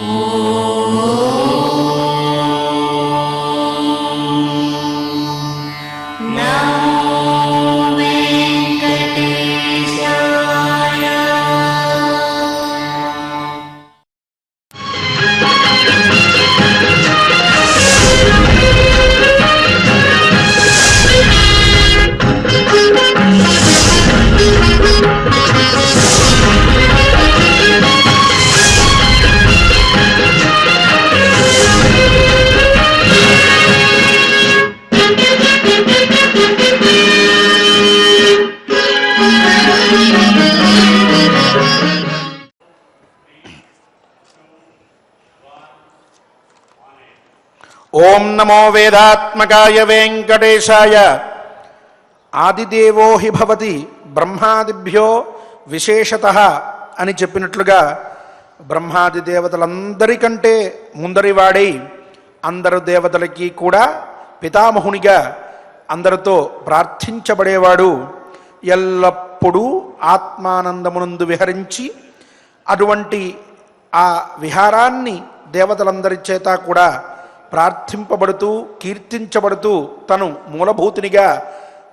ओं नमो वेदात्मकाय वेंकटेशाय। आदिदेवो हि भवति ब्रह्मादिभ्यो विशेषतः అని చెప్పినట్లుగా బ్రహ్మాది దేవతలందరికంటే ముందరివాడై అందరు దేవతలకి కూడా పితామహునిగా అందరితో ప్రార్థించబడేవాడు. ఎల్లప్పుడూ ఆత్మానందమునందు విహరించి అటువంటి ఆ విహారాన్ని దేవతలందరి చేత కూడా ప్రార్థింపబడుతూ కీర్తించబడుతూ తను మూలభూతినిగా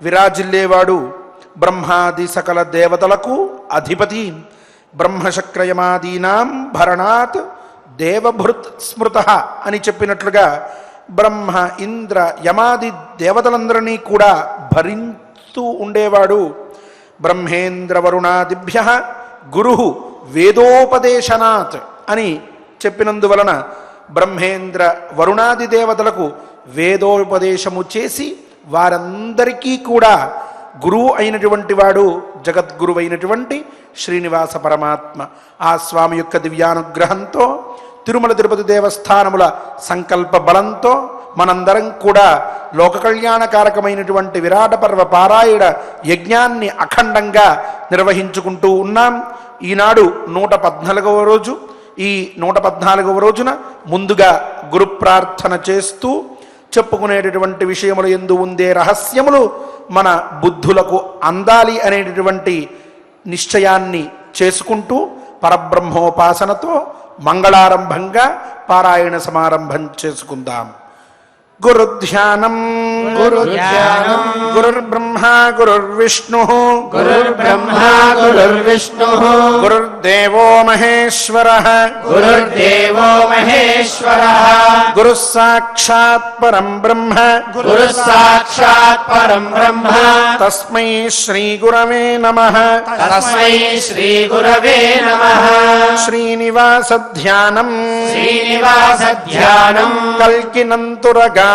విరాజిల్లేవాడు. బ్రహ్మాది సకల దేవతలకు అధిపతి. బ్రహ్మశక్రయమాదీనాం భరణాత్ దేవభృత్ స్మృత అని చెప్పినట్లుగా బ్రహ్మ ఇంద్ర యమాది దేవతలందరినీ కూడా భరిస్తూ ఉండేవాడు. బ్రహ్మేంద్ర వరుణాదిభ్య గురు వేదోపదేశనాత్ అని చెప్పినందువలన బ్రహ్మేంద్ర వరుణాది దేవతలకు వేదోపదేశము చేసి వారందరికీ కూడా గురువు అయినటువంటి వాడు జగద్గురువు అయినటువంటి శ్రీనివాస పరమాత్మ. ఆ స్వామి యొక్క దివ్యానుగ్రహంతో తిరుమల తిరుపతి దేవస్థానముల సంకల్ప బలంతో మనందరం కూడా లోక కళ్యాణకారకమైనటువంటి విరాట పర్వ పారాయణ యజ్ఞాన్ని అఖండంగా నిర్వహించుకుంటూ ఉన్నాం. ఈనాడు 114వ రోజు. ఈ 114వ రోజున ముందుగా గురు ప్రార్థన చేస్తూ చెప్పుకునేటటువంటి విషయములు ఎందు ఉండే రహస్యములు మన బుద్ధులకు అందాలి అనేటటువంటి నిశ్చయాన్ని చేసుకుంటూ పరబ్రహ్మోపాసనతో మంగళారంభంగా పారాయణ సమారంభం చేసుకుందాం. గురుధ్యానం గురుధ్యానం గురుర్బ్రహ్మా గురుర్విష్ణుః గురుర్బ్రహ్మా గురుర్విష్ణుః గురుర్దేవో మహేశ్వరః గురుర్దేవో మహేశ్వరః గురుః సాక్షాత్ పరం బ్రహ్మ గురుః సాక్షాత్ పరం బ్రహ్మ తస్మై శ్రీ గురవే నమః తస్మై శ్రీ గురవే నమః. శ్రీనివాస ధ్యానం శ్రీనివాస ధ్యానం కల్కినంతురగారూఢం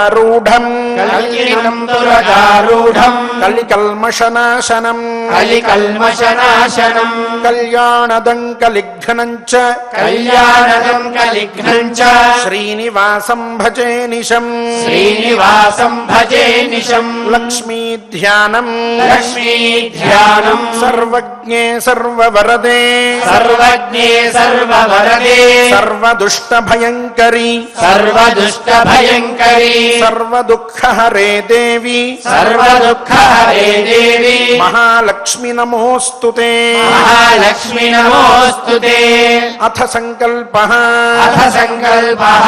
కల్కినంతురగారూఢం కలికల్మషనాశనం కలికల్మషనాశనం కళ్యాణదం కలిఘ్నం చ కళ్యాణదం కలిఘ్నం చ శ్రీనివాసం భజే నిశం శ్రీనివాసం భజే నిశం. లక్ష్మీ ధ్యానం లక్ష్మీ ధ్యానం సర్వజ్ఞే సర్వవరదే సర్వజ్ఞే సర్వవరదే సర్వదుష్ట భయంకరీ సర్వదుష్ట భయంకరీ సర్వదుఃఖహరే దేవి సర్వదుఃఖహరే దేవి మహాలక్ష్మి నమోస్తుతే మహాలక్ష్మి నమోస్తుతే. అథ సంకల్పః అథ సంకల్పః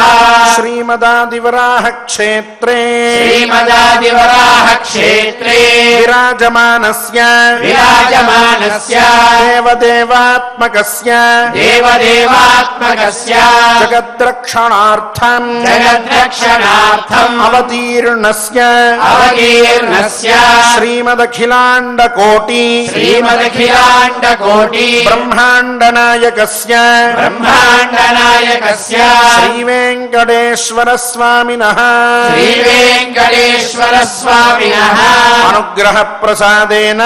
శ్రీమదాదివరాహ క్షేత్రే శ్రీమదాదివరాహ క్షేత్రే విరాజమానస్య విరాజమానస్య దేవదేవాత్మకస్య దేవదేవాత్మకస్య జగద్రక్షణార్థం జగద్రక్షణార్థం అవతీర్ణస్య అవతీర్ణస్య శ్రీమదఖిలాండకోటి శ్రీమదఖిలాండకోటి బ్రహ్మాండనాయకస్య బ్రహ్మాండనాయకస్య శ్రీవేంకటేశ్వర స్వామినః శ్రీవేంకటేశ్వర స్వామినః అనుగ్రహ ప్రసాదేన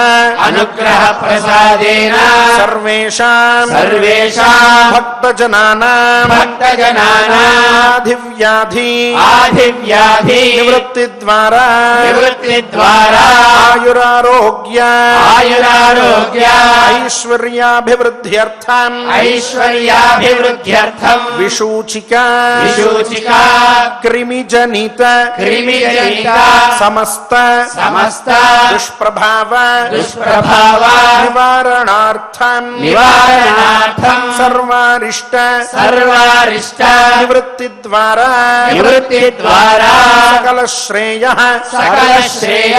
అనుగ్రహ ప్రసాదేన సర్వేషాం సర్వేషాం భక్తజనానాం భక్తజనానాం ఆధివ్యాధి ఆధివ్యాధి నివృత్తి ద్వారా నివృత్తి ద్వారా ఆయురారోగ్య ఆయురారోగ్య ఐశ్వర్యాభివృద్ధ్యర్థం ఐశ్వర్యాభివృద్ధ్యర్థం విశూచిక విశూచిక క్రిమిజనిత క్రిమిజనిత సమస్త సమస్త దుష్ప్రభావ దుష్ప్రభావ నివారణార్థం నివారణార్థం సర్వారిష్ట సర్వారిష్ట నివృత్తి ద్వారా నివృత్తి ద్వారా సకల శ్రేయ సకల శ్రేయ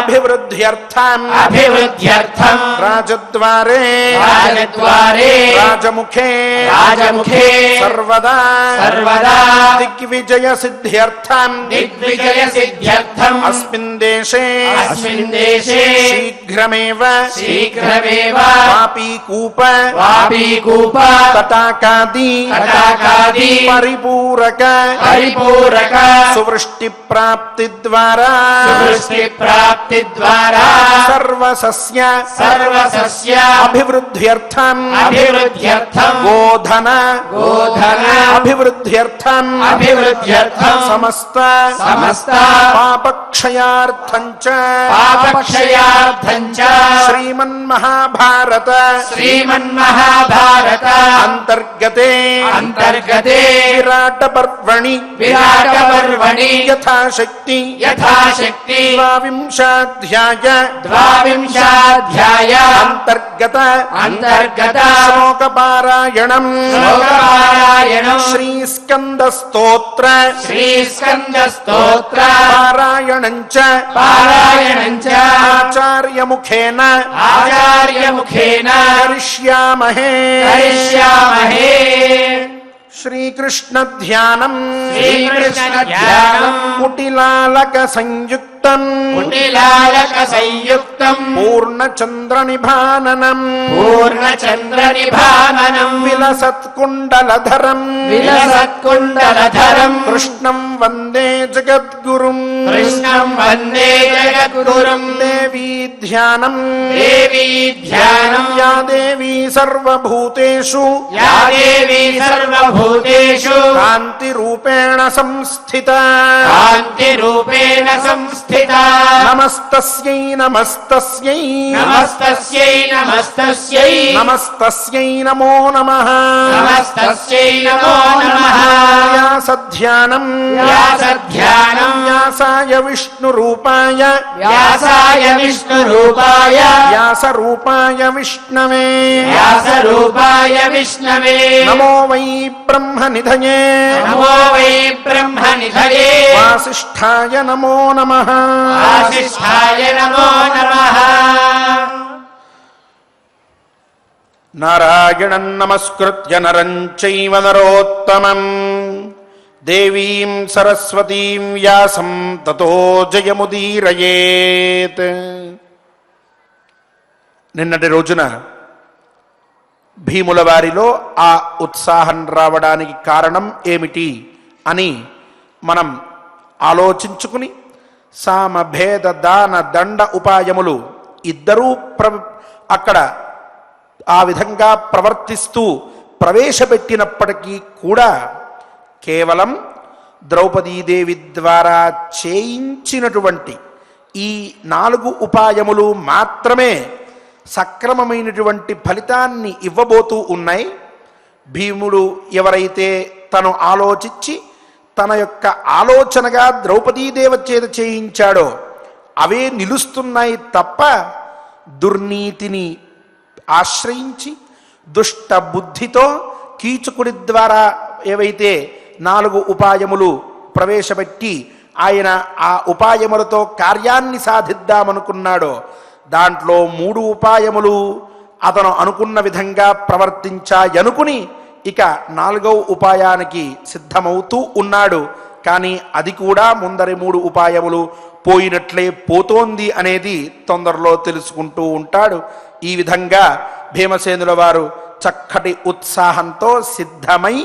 అభివృద్ధ్యర్థం అభివృద్ధ్యర్థం రాజద్వారే రాజద్వారే రాజముఖే రాజముఖే సర్వదా సర్వదా దిగ్విజయ సిద్ధ్యర్థం దిగ్విజయ సిద్ధ్యర్థం అస్మిన్ దేశే అస్మిన్ దేశే శీఘ్రమేవ శీఘ్రమేవ వాపీకూప వాపీకూప తటాకాది తటాకాది పరిపూరక పరిపూరక సువృష్టి ప్రాప్తి ద్వారా సువృష్టి ప్రాప్తి ద్వారా సర్వసస్య సర్వసస్య అభివృద్ధ్యర్థం అభివృద్ధ్యర్థం గోధన గోధన అభివృద్ధ్యర్థం అభివృద్ధ్యర్థం సమస్త సమస్త పాపక్షయార్థం చ పాపక్షయార్థం చ శ్రీమన్మహాభారత శ్రీమన్మహాభారత అంతర్గతే అంతర్గతే విరాట పర్వణి విరాట పర్వణి యథాశక్తి యథాశక్తి ద్వావింశాధ్యాయ ద్వావింశాధ్యాయ అంతర్గత అంతర్గత శ్లోకపారాయణం శ్లోకపారాయణం శ్రీస్కంద స్తోత్ర శ్రీస్కంద స్తోత్ర పారాయణం చ పారాయణం చ ఆచార్యముఖేన ఆచార్యముఖేన కరిష్యామహే కరిష్యామహే శ్రీకృష్ణ ధ్యానం శ్రీకృష్ణ ధ్యానం కుటిలాలక సంయుక్తం కుటిలాలక సంయుక్తం పూర్ణచంద్ర నిభాననం పూర్ణచంద్ర నిభామనం విలసత్కుండలధరం విలసత్కుండలధరం కృష్ణం వందే జగద్గురుం కృష్ణం వందే జగద్గురుం దేవీ ధ్యానం దేవీ ధ్యానం యా దేవీ సర్వభూతేషు యా దేవీ సర్వభూతేషు కాంతి రూపేణ సంస్థిత కాంతి రూపేణ సంస్థిత నమస్తస్యై నమస్తస్యై నమస్తస్యై నమస్తస్యై నమస్తస్యై నమో నమః నమస్తస్యై నమో నమః వ్యాసధ్యానం వ్యాసధ్యానం వ్యాసాయ విష్ణురూపాయ వ్యాసాయ విష్ణురూపాయ వ్యాసరూపాయ విష్ణవే వ్యాసరూపాయ విష్ణవే నమో వై బ్రహ్మనిధయే నమో వై బ్రహ్మనిధయే వాసిష్ఠాయ నమో నమః వాసిష్ఠాయ నమో నమః నారాయణం నమస్కృత్య నరం చైవ నరోత్తమం దేవీం సరస్వతీం వ్యాసం తతో జయముదీరయేత్. నిన్నటి రోజున భీముల వారిలో ఆ ఉత్సాహం రావడానికి కారణం ఏమిటి అని మనం ఆలోచించుకుని సామ భేద దాన దండ ఉపాయములు ఇద్దరూ అక్కడ ఆ విధంగా ప్రవర్తిస్తూ ప్రవేశపెట్టినప్పటికీ కూడా కేవలం ద్రౌపదీదేవి ద్వారా చేయించినటువంటి ఈ 4 ఉపాయములు మాత్రమే సక్రమమైనటువంటి ఫలితాన్ని ఇవ్వబోతూ ఉన్నాయి. భీముడు ఎవరైతే తను ఆలోచించి తన యొక్క ఆలోచనగా ద్రౌపదీదేవి చేత చేయించాడో అవే నిలుస్తున్నాయి తప్ప దుర్నీతిని ఆశ్రయించి దుష్ట బుద్ధితో కీచకుడి ద్వారా ఏవైతే 4 ఉపాయములు ప్రవేశపెట్టి ఆయన ఆ ఉపాయములతో కార్యాన్ని సాధిద్దామనుకున్నాడో దాంట్లో 3 ఉపాయములు అతను అనుకున్న విధంగా ప్రవర్తించాయనుకుని ఇక 4వ ఉపాయానికి సిద్ధమవుతూ ఉన్నాడు. కానీ అది కూడా ముందరి 3 ఉపాయములు పోయినట్లే పోతోంది అనేది తొందరలో తెలుసుకుంటూ ఉంటాడు. ఈ విధంగా భీమసేనుల వారు చక్కటి ఉత్సాహంతో సిద్ధమై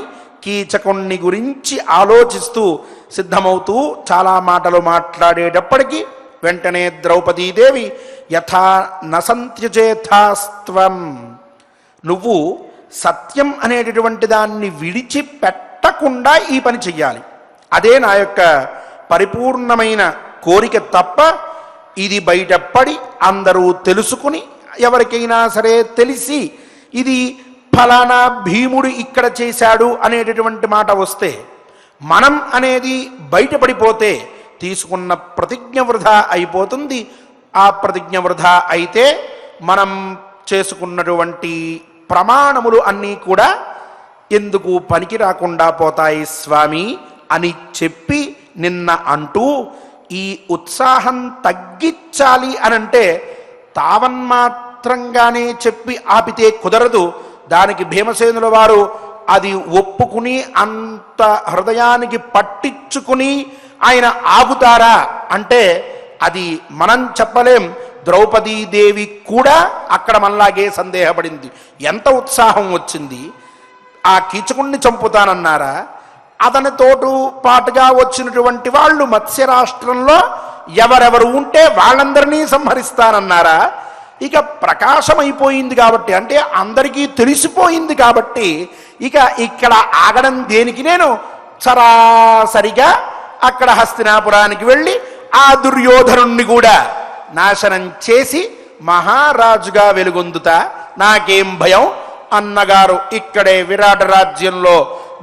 కీచకుణ్ణి గురించి ఆలోచిస్తూ సిద్ధమవుతూ చాలా మాటలు మాట్లాడేటప్పటికీ వెంటనే ద్రౌపదీదేవి యథా నసంత్యజేథాస్త్వం, నువ్వు సత్యం అనేటటువంటి దాన్ని విడిచిపెట్టకుండా ఈ పని చెయ్యాలి. అదే నా యొక్క పరిపూర్ణమైన కోరిక తప్ప ఇది బయటపడి అందరూ తెలుసుకుని ఎవరికైనా సరే తెలిసి ఇది ఫలానా భీముడు ఇక్కడ చేశాడు అనేటటువంటి మాట వస్తే మనం అనేది బయటపడిపోతే తీసుకున్న ప్రతిజ్ఞ వృధా అయిపోతుంది. ఆ ప్రతిజ్ఞ వృధా అయితే మనం చేసుకున్నటువంటి ప్రమాణములు అన్నీ కూడా ఎందుకు పనికి రాకుండా పోతాయి స్వామి అని చెప్పి నిన్న అంటూ ఈ ఉత్సాహం తగ్గించాలి అనంటే తావన్మాత్రంగానే చెప్పి ఆపితే కుదరదు. దానికి భీమసేనుల వారు అది ఒప్పుకుని అంత హృదయానికి పట్టించుకుని ఆయన ఆగుతారా అంటే అది మనం చెప్పలేం. ద్రౌపదీదేవి కూడా అక్కడ మనలాగే సందేహపడింది. ఎంత ఉత్సాహం వచ్చింది! ఆ కీచకుణ్ణి చంపుతానన్నారా? అతనితోటు పాటుగా వచ్చినటువంటి వాళ్ళు మత్స్యరాష్ట్రంలో ఎవరెవరు ఉంటే వాళ్ళందరినీ సంహరిస్తానన్నారా? ఇక ప్రకాశమైపోయింది కాబట్టి, అంటే అందరికీ తెలిసిపోయింది కాబట్టి ఇక ఇక్కడ ఆగడం దేనికి? నేను సరాసరిగా అక్కడ హస్తినాపురానికి వెళ్ళి ఆ దుర్యోధనుణ్ణి కూడా నాశనం చేసి మహారాజుగా వెలుగొందుతా, నాకేం భయం. అన్నగారు ఇక్కడే విరాట రాజ్యంలో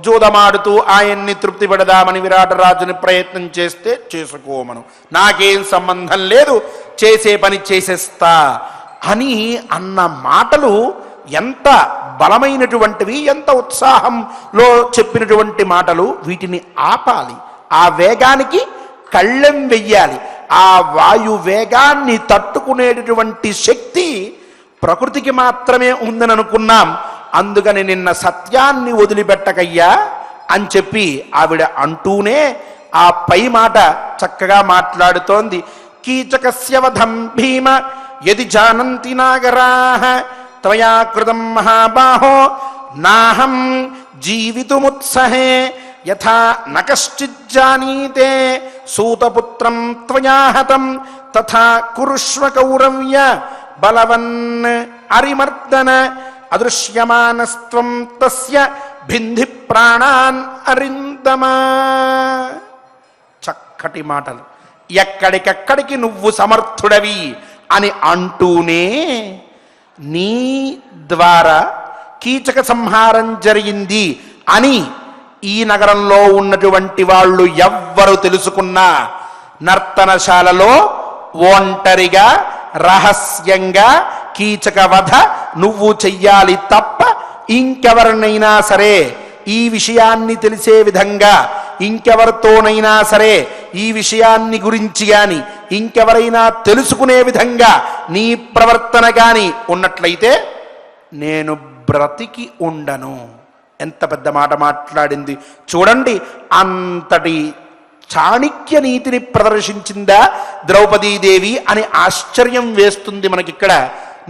జూదమాడుతూ ఆయన్ని తృప్తి పెడదామని విరాట రాజుని ప్రయత్నం చేస్తే చేసుకోమను, నాకేం సంబంధం లేదు, చేసే పని చేసేస్తా అని అన్న మాటలు ఎంత బలమైనటువంటివి, ఎంత ఉత్సాహంలో చెప్పినటువంటి మాటలు. వీటిని ఆపాలి, ఆ వేగానికి కళ్ళెం వెయ్యాలి. ఆ వాయు వేగాన్ని తట్టుకునేటటువంటి శక్తి ప్రకృతికి మాత్రమే ఉందని అనుకున్నాం. అందుకని నిన్న సత్యాన్ని వదిలిపెట్టకయ్యా అని చెప్పి ఆవిడ అంటూనే ఆ పై మాట చక్కగా మాట్లాడుతోంది. కీచకస్య వధం భీమ యది జానంతి నాగరాః త్వయా కృతం మహాబాహో నాహం జీవితుముత్సహే యథా న కశ్చిజ్జానీతే సూతపుత్రం త్వయా హతం తథా కురుష్వ కౌరవ్య బలవన్ అరిమర్దన అదృశ్యమానస్త్వం తస్య భింధి ప్రాణాన్ అరిందమా. చక్కటి మాటలు. ఎక్కడికెక్కడికి నువ్వు సమర్థుడవి అని అంటూనే నీ ద్వారా కీచక సంహారం జరిగింది అని ఈ నగరంలో ఉన్నటువంటి వాళ్ళు ఎవ్వరు తెలుసుకున్నా నర్తనశాలలో ఒంటరిగా రహస్యంగా కీచక వధ నువ్వు చెయ్యాలి తప్ప ఇంకెవరినైనా సరే ఈ విషయాన్ని తెలిసే విధంగా, ఇంకెవరితోనైనా సరే ఈ విషయాన్ని గురించి గాని ఇంకెవరైనా తెలుసుకునే విధంగా నీ ప్రవర్తన గాని ఉన్నట్లయితే నేను బ్రతికి ఉండను. ఎంత పెద్ద మాట మాట్లాడింది చూడండి. అంతటి చాణక్య నీతిని ప్రదర్శించిందా ద్రౌపదీదేవి అని ఆశ్చర్యం వేస్తుంది మనకిక్కడ.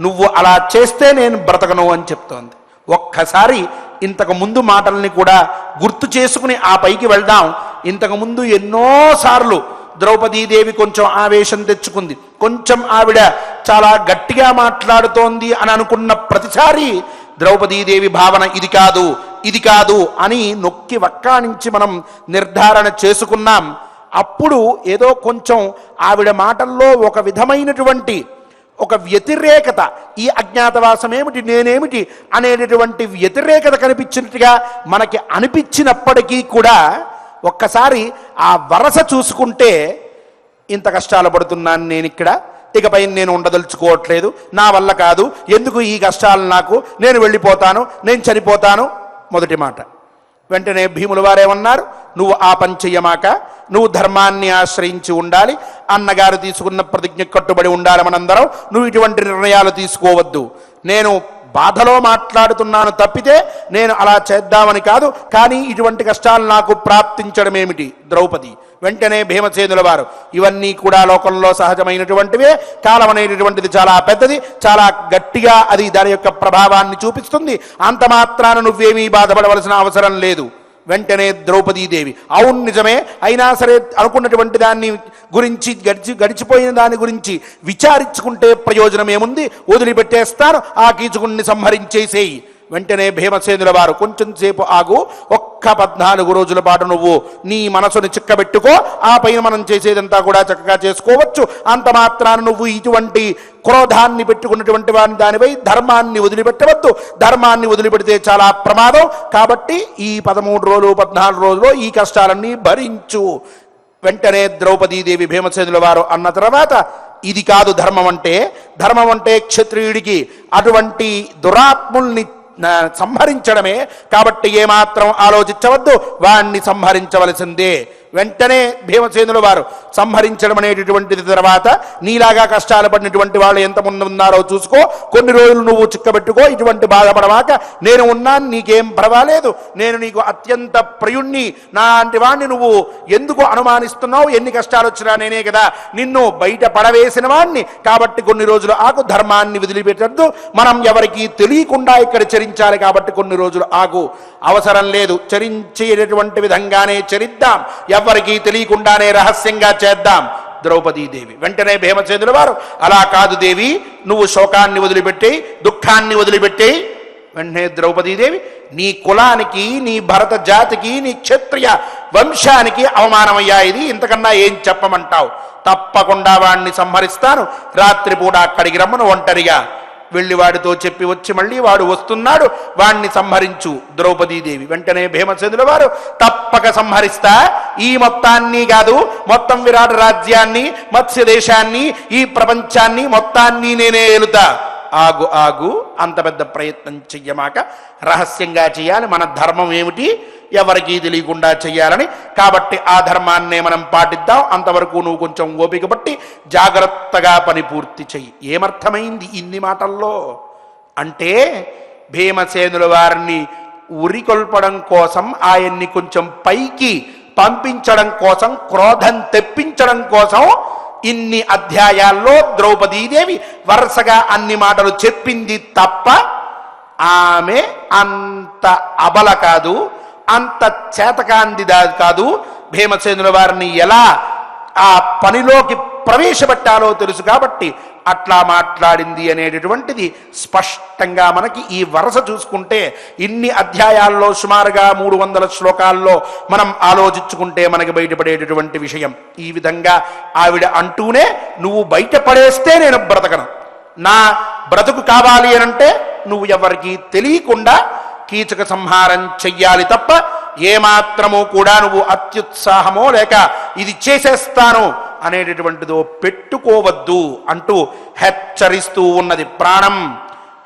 నువ్వు అలా చేస్తే నేను బ్రతకను అని చెప్తోంది. ఒక్కసారి ఇంతకు ముందు మాటల్ని కూడా గుర్తు చేసుకుని ఆ పైకి వెళ్దాం. ఇంతకుముందు ఎన్నోసార్లు ద్రౌపదీదేవి కొంచెం ఆవేశం తెచ్చుకుంది, కొంచెం ఆవిడ చాలా గట్టిగా మాట్లాడుతోంది అని అనుకున్న ప్రతిసారి ద్రౌపదీదేవి భావన ఇది కాదు ఇది కాదు అని నొక్కి వక్కాణించి మనం నిర్ధారణ చేసుకున్నాం. అప్పుడు ఏదో కొంచెం ఆవిడ మాటల్లో ఒక విధమైనటువంటి ఒక వ్యతిరేకత, ఈ అజ్ఞాతవాసం ఏమిటి నేనేమిటి అనేటటువంటి వ్యతిరేకత కనిపించినట్టుగా మనకి అనిపించినప్పటికీ కూడా ఒక్కసారి ఆ వరస చూసుకుంటే ఇంత కష్టాలు పడుతున్నాను నేను ఇక్కడ, ఇకపై నేను ఉండదలుచుకోవట్లేదు, నా వల్ల కాదు, ఎందుకు ఈ కష్టాలు నాకు, నేను వెళ్ళిపోతాను, నేను చనిపోతాను. మొదటి మాట. వెంటనే భీముల వారేమన్నారు, నువ్వు ఆ పని చెయ్యమాక, నువ్వు ధర్మాన్ని ఆశ్రయించి ఉండాలి, అన్నగారు తీసుకున్న ప్రతిజ్ఞ కట్టుబడి ఉండాలి మనందరం, నువ్వు ఇటువంటి నిర్ణయాలు తీసుకోవద్దు, నేను బాధలో మాట్లాడుతున్నాను తప్పితే నేను అలా చేద్దామని కాదు, కానీ ఇటువంటి కష్టాలు నాకు ప్రాప్తించడం ఏమిటి ద్రౌపది. వెంటనే భీమసేనుల వారు ఇవన్నీ కూడా లోకంలో సహజమైనటువంటివే, కాలం అనేటటువంటిది చాలా పెద్దది, చాలా గట్టిగా అది దాని యొక్క ప్రభావాన్ని చూపిస్తుంది, అంత మాత్రాన నువ్వేమీ బాధపడవలసిన అవసరం లేదు. వెంటనే ద్రౌపదీదేవి అవును నిజమే, అయినా సరే అనుకున్నటువంటి దాన్ని గురించి గడిచిపోయిన దాని గురించి విచారించుకుంటే ప్రయోజనం ఏముంది, వదిలిపెట్టేస్తాను, ఆ కీచకుణ్ణి సంహరించేసేయి వెంటనే భీమసేనుల వారు కొంచెం సేపు ఆగు, ఒక్క 14 రోజుల పాటు నువ్వు నీ మనసుని చిక్కబెట్టుకో, ఆ పైన మనం చేసేదంతా కూడా చక్కగా చేసుకోవచ్చు. అంత మాత్రాన నువ్వు ఇటువంటి క్రోధాన్ని పెట్టుకున్నటువంటి వారిని దానిపై ధర్మాన్ని వదిలిపెట్టవద్దు. ధర్మాన్ని వదిలిపెడితే చాలా ప్రమాదం. కాబట్టి ఈ 13 రోజులు 14 రోజులు ఈ కష్టాలన్నీ భరించు. వెంటనే ద్రౌపదీదేవి భీమసేనుల వారు అన్న తర్వాత, ఇది కాదు ధర్మం అంటే. ధర్మం అంటే క్షత్రియుడికి అటువంటి దురాత్ముల్ని సంహరించడమే. కాబట్టి ఏమాత్రం ఆలోచించవద్దు, వాణ్ణి సంహరించవలసిందే. వెంటనే భీమసేనుల వారు సంహరించడం అనేటటువంటిది తర్వాత, నీలాగా కష్టాలు పడినటువంటి వాళ్ళు ఎంతమంది ఉన్నారో చూసుకో, కొన్ని రోజులు నువ్వు చిక్కబెట్టుకో, ఇటువంటి బాధపడవాక నేను ఉన్నాను, నీకేం పర్వాలేదు, నేను నీకు అత్యంత ప్రియుణ్ణి, నాంటి వాణ్ణి నువ్వు ఎందుకు అనుమానిస్తున్నావు, ఎన్ని కష్టాలు వచ్చినా నేనే కదా నిన్ను బయట పడవేసిన వాణ్ణి, కాబట్టి కొన్ని రోజులు ఆగు, ధర్మాన్ని వదిలిపెట్టద్దు, మనం ఎవరికి తెలియకుండా ఇక్కడ చరించాలి, కాబట్టి కొన్ని రోజులు ఆగు, అవసరం లేదు, చరించేటటువంటి విధంగానే చరిద్దాం, ఎవరికి తెలియకుండానే రహస్యంగా చేద్దాం. ద్రౌపదీదేవి వెంటనే భీమసేనుల వారు, అలా కాదు దేవి, నువ్వు శోకాన్ని వదిలిపెట్టి దుఃఖాన్ని వదిలిపెట్టి. వెంటనే ద్రౌపదీదేవి, నీ కులానికి, నీ భరత జాతికి, నీ క్షత్రియ వంశానికి అవమానమయ్యా ఇది, ఇంతకన్నా ఏం చెప్పమంటావు? తప్పకుండా వాణ్ణి సంహరిస్తాను, రాత్రిపూట అక్కడికి రమ్మను, ఒంటరిగా వెళ్ళి వాడితో చెప్పి వచ్చి మళ్ళీ వాడు వస్తున్నాడు, వాణ్ణి సంహరించు. ద్రౌపదీదేవి వెంటనే భీమసేనుల వారు, తప్పక సంహరిస్తా, ఈ మొత్తాన్ని కాదు, మొత్తం విరాట రాజ్యాన్ని, మత్స్య దేశాన్ని, ఈ ప్రపంచాన్ని మొత్తాన్ని నేనే ఏలుతా. ఆగు ఆగు, అంత పెద్ద ప్రయత్నం చెయ్యమాక, రహస్యంగా చేయాలి, మన ధర్మం ఏమిటి ఎవరికీ తెలియకుండా చెయ్యాలని. కాబట్టి ఆ ధర్మాన్నే మనం పాటిద్దాం, అంతవరకు నువ్వు కొంచెం ఓపిక పట్టి జాగ్రత్తగా పని పూర్తి చెయ్యి. ఏమర్థమైంది ఇన్ని మాటల్లో అంటే, భీమసేనుల వారిని ఉరికొల్పడం కోసం, ఆయన్ని కొంచెం పైకి పంపించడం కోసం, క్రోధం తెప్పించడం కోసం ఇన్ని అధ్యాయాల్లో ద్రౌపదీదేవి వరుసగా అన్ని మాటలు చెప్పింది తప్ప, ఆమె అంత అబల కాదు, అంత చేతకాందిదా కాదు. భీమసేనుల వారిని ఎలా ఆ పనిలోకి ప్రవేశపెట్టాలో తెలుసు కాబట్టి అట్లా మాట్లాడింది అనేటటువంటిది స్పష్టంగా మనకి ఈ వరుస చూసుకుంటే, ఇన్ని అధ్యాయాల్లో సుమారుగా 300 శ్లోకాల్లో మనం ఆలోచించుకుంటే మనకి బయటపడేటటువంటి విషయం. ఈ విధంగా ఆవిడ అంటూనే, నువ్వు బయటపడేస్తే నేను బ్రతకను, నా బ్రతుకు కావాలి అనంటే నువ్వు ఎవరికి తెలియకుండా కీచక సంహారం చెయ్యాలి తప్ప, ఏమాత్రమో కూడా నువ్వు అత్యుత్సాహమో లేక ఇది చేసేస్తాను అనేటటువంటిదో పెట్టుకోవద్దు అంటూ హెచ్చరిస్తూ ఉన్నది. ప్రాణం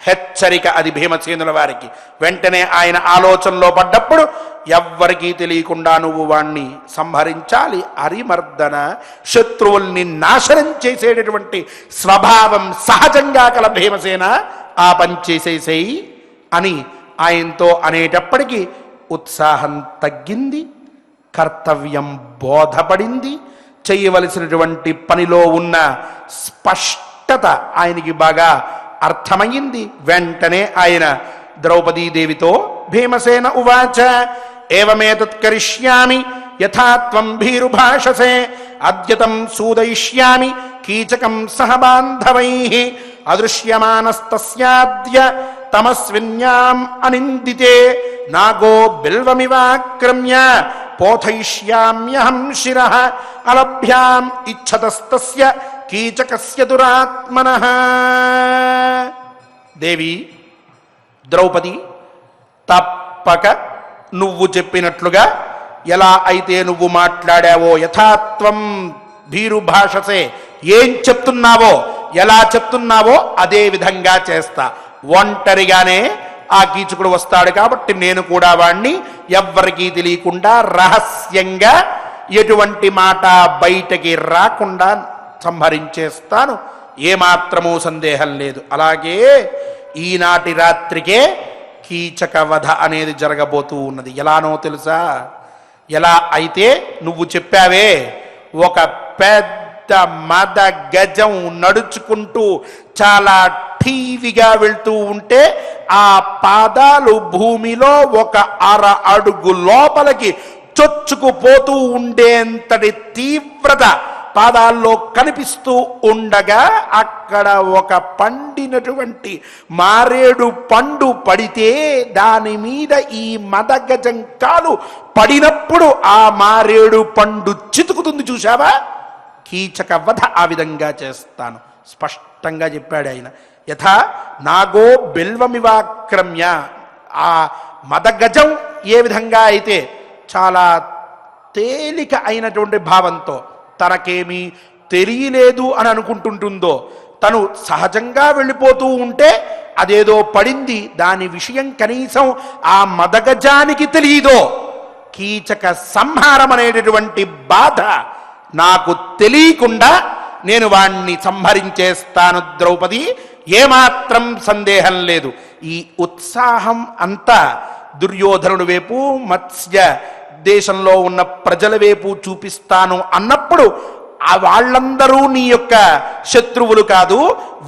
హెచ్చరిక అది భీమసేనుల వారికి. వెంటనే ఆయన ఆలోచనలో పడ్డప్పుడు, ఎవ్వరికీ తెలియకుండా నువ్వు వాణ్ణి సంహరించాలి, అరిమర్దన, శత్రువుల్ని నాశనం చేసేటటువంటి స్వభావం సహజంగా కల భీమసేన, ఆ పని చేసేసేయి అని ఆయనతో అనేటప్పటికీ ఉత్సాహం తగ్గింది, కర్తవ్యం బోధపడింది, చేయవలసినటువంటి పనిలో ఉన్న స్పష్టత ఆయనకి బాగా అర్థమయ్యింది. వెంటనే ఆయన ద్రౌపదీదేవితో, భీమసేన ఉవాచ ఏవమేతత్ కరిష్యామి యథాత్వం భీరుభాషసే అద్యతం సూదయిష్యామి కీచకం సహ బాంధవైః అదృశ్యమానస్తస్యాద్య తమస్విన్యాం అనిందితే నాగో బిల్వమివాక్రమ్య పోథయిష్యామ్యహం శిరః అలభ్యాం ఇచ్ఛతస్తస్య కీచకస్య దురాత్మనః. దేవి ద్రౌపది, తప్పక నువ్వు చెప్పినట్లుగా ఎలా అయితే నువ్వు మాట్లాడావో, యథాత్వం భీరుభాషసే, ఏం చెప్తున్నావో, ఎలా చెప్తున్నావో అదే విధంగా చేస్తా. ఒంటరిగానే ఆ కీచకుడు వస్తాడు కాబట్టి నేను కూడా వాణ్ణి ఎవ్వరికీ తెలియకుండా రహస్యంగా, ఎటువంటి మాట బయటకి రాకుండా సంహరించేస్తాను, ఏమాత్రమూ సందేహం లేదు. అలాగే ఈనాటి రాత్రికే కీచక వధ అనేది జరగబోతూ ఉన్నది. ఎలానో తెలుసా? ఎలా అయితే నువ్వు చెప్పావే, ఒక పెద్ద మద గజం నడుచుకుంటూ చాలా ఠీవిగా వెళ్తూ ఉంటే, ఆ పాదాలు భూమిలో 1 అడుగు లోపలికి చొచ్చుకుపోతూ ఉండేంతటి తీవ్రత పాదాల్లో కనిపిస్తూ ఉండగా అక్కడ ఒక పండినటువంటి మారేడు పండు పడితే దాని మీద ఈ మదగజం కాలు పడినప్పుడు ఆ మారేడు పండు చితుకుతుంది. చూశావా? కీచక వధ ఆ విధంగా చేస్తాను స్పష్టంగా చెప్పాడు ఆయన. యథా నాగో బిల్వమివాక్రమ్య, ఆ మదగజం ఏ విధంగా అయితే చాలా తేలిక అయినటువంటి భావంతో తనకేమీ తెలియలేదు అని అనుకుంటుంటుందో, తను సహజంగా వెళ్ళిపోతూ ఉంటే అదేదో పడింది, దాని విషయం కనీసం ఆ మదగజానికి తెలియదో, కీచక సంహారం అనేటటువంటి బాధ నాకు తెలియకుండా నేను వాణ్ణి సంహరించేస్తాను ద్రౌపది, ఏమాత్రం సందేహం లేదు. ఈ ఉత్సాహం అంతా దుర్యోధనుడి వైపు, మత్స్య దేశంలో ఉన్న ప్రజల వైపు చూపిస్తాను అన్నప్పుడు వాళ్ళందరూ నీ యొక్క శత్రువులు కాదు,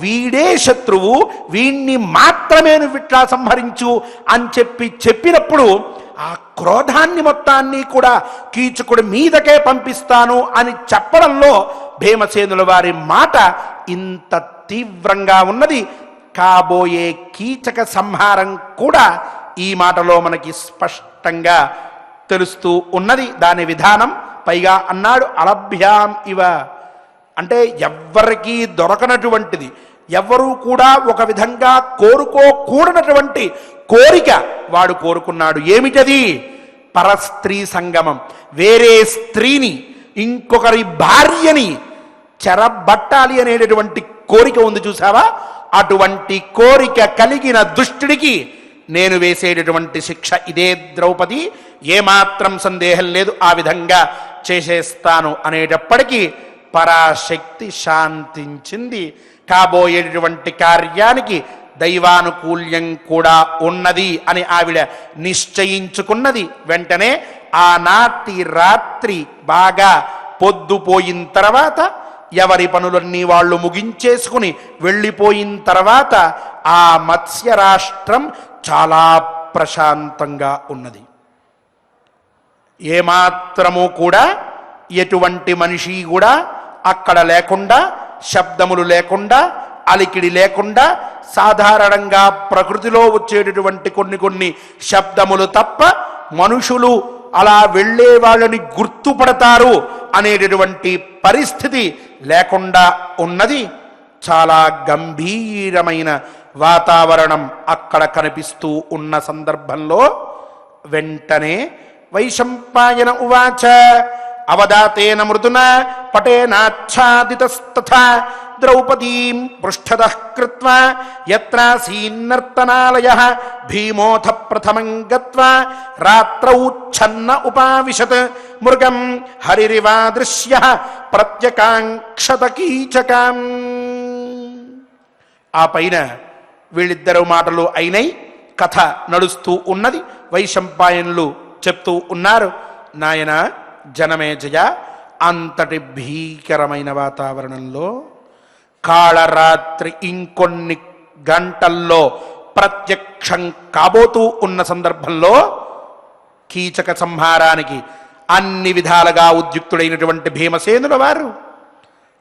వీడే శత్రువు, వీణ్ణి మాత్రమే నువ్వు ఇట్లా సంహరించు అని చెప్పినప్పుడు ఆ క్రోధాన్ని మొత్తాన్ని కూడా కీచకుడి మీదకే పంపిస్తాను అని చెప్పడంలో భీమసేనుల వారి మాట ఇంత తీవ్రంగా ఉన్నది. కాబోయే కీచక సంహారం కూడా ఈ మాటలో మనకి స్పష్టంగా తెలుస్తూ ఉన్నది, దాని విధానం. పైగా అన్నాడు అలభ్యాం ఇవ, అంటే ఎవ్వరికీ దొరకనటువంటిది, ఎవ్వరూ కూడా ఒక విధంగా కోరుకోకూడనటువంటి కోరిక వాడు కోరుకున్నాడు. ఏమిటది? పరస్త్రీ సంగమం, వేరే స్త్రీని, ఇంకొకరి భార్యని చెరబట్టాలి అనేటటువంటి కోరిక ఉంది. చూసావా? అటువంటి కోరిక కలిగిన దుష్టుడికి నేను వేసేటటువంటి శిక్ష ఇదే ద్రౌపది, ఏమాత్రం సందేహం లేదు, ఆ విధంగా చేసేస్తాను అనేటప్పటికీ పరాశక్తి శాంతించింది. కాబోయేటటువంటి కార్యానికి దైవానుకూల్యం కూడా ఉన్నది అని ఆవిడ నిశ్చయించుకున్నది. వెంటనే ఆనాటి రాత్రి బాగా పొద్దుపోయిన తర్వాత, ఎవరి పనులన్నీ వాళ్ళు ముగించేసుకుని వెళ్ళిపోయిన తర్వాత ఆ మత్స్య రాష్ట్రం చాలా ప్రశాంతంగా ఉన్నది. ఏమాత్రము కూడా ఎటువంటి మనిషి కూడా అక్కడ లేకుండా, శబ్దములు లేకుండా, అలికిడి లేకుండా, సాధారణంగా ప్రకృతిలో వచ్చేటటువంటి కొన్ని శబ్దములు తప్ప మనుషులు అలా వెళ్ళే వాళ్ళని గుర్తుపడతారు అనేటటువంటి పరిస్థితి లేకుండా ఉన్నది. చాలా గంభీరమైన వాతావరణం అక్కడ కనిపిస్తూ ఉన్న సందర్భంలో వెంటనే వైశంపాయన ఉవాచ అవదాతేన మృదున పటేనాచ్ఛాదితస్తథా ద్రౌపదీం పృష్ఠతః కృత్వా యత్రాసీన్నర్తనాలయః భీమోథ ప్రథమం గత్వా రాత్రౌ ఛన్న ఉపావిశత్ మృగం హరిరివాదృశ్యః ప్రత్యకాంక్షత కీచకాం. ఆ పైన వీళ్ళిద్దరు మాటలు అయినై కథ నడుస్తూ ఉన్నది. వైశంపాయనులు చెప్తూ ఉన్నారు, నాయన జనమేజయ, అంతటి భీకరమైన వాతావరణంలో కాళరాత్రి ఇంకొన్ని గంటల్లో ప్రత్యక్షం కాబోతూ ఉన్న సందర్భంలో కీచక సంహారానికి అన్ని విధాలుగా ఉద్యుక్తుడైనటువంటి భీమసేనుల వారు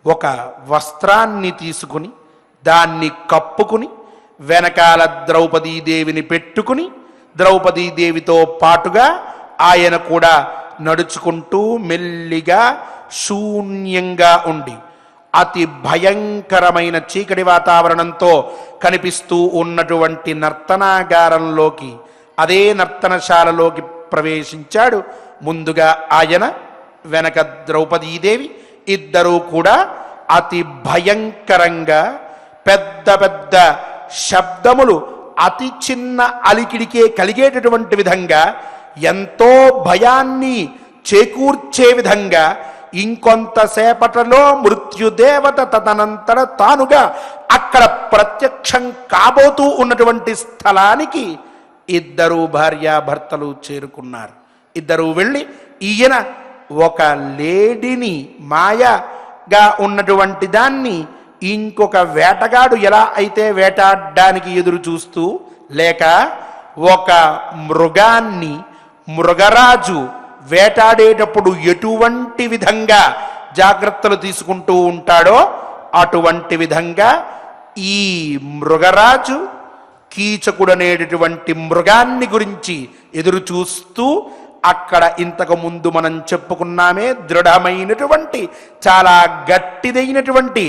ఒక వస్త్రాన్ని తీసుకుని దాన్ని కప్పుకుని వెనకాల ద్రౌపదీదేవిని పెట్టుకుని ద్రౌపదీదేవితో పాటుగా ఆయన కూడా నడుచుకుంటూ మెల్లిగా శూన్యంగా ఉండి అతి భయంకరమైన చీకటి వాతావరణంతో కనిపిస్తూ ఉన్నటువంటి నర్తనాగారంలోకి, అదే నర్తనశాలలోకి ప్రవేశించాడు. ముందుగా ఆయన, వెనక ద్రౌపదీదేవి, ఇద్దరూ కూడా అతి భయంకరంగా పెద్ద పెద్ద శబ్దములు అతి చిన్న అలికిడికే కలిగేటటువంటి విధంగా, ఎంతో భయాన్ని చేకూర్చే విధంగా, ఇంకొంతసేపటిలో మృత్యుదేవత తదనంతర తానుగా అక్కడ ప్రత్యక్షం కాబోతూ ఉన్నటువంటి స్థలానికి ఇద్దరు భార్యాభర్తలు చేరుకున్నారు. ఇద్దరు వెళ్ళి ఈయన ఒక లేడీని, మాయగా ఉన్నటువంటి దాన్ని ఇంకొక వేటగాడు ఎలా అయితే వేటాడడానికి ఎదురు చూస్తూ, లేక ఒక మృగాన్ని మృగరాజు వేటాడేటప్పుడు ఎటువంటి విధంగా జాగ్రత్తలు తీసుకుంటూ ఉంటాడో అటువంటి విధంగా ఈ మృగరాజు కీచకుడనేటటువంటి మృగాన్ని గురించి ఎదురు చూస్తూ అక్కడ ఇంతకు ముందు మనం చెప్పుకున్నామే, దృఢమైనటువంటి చాలా గట్టిదైనటువంటి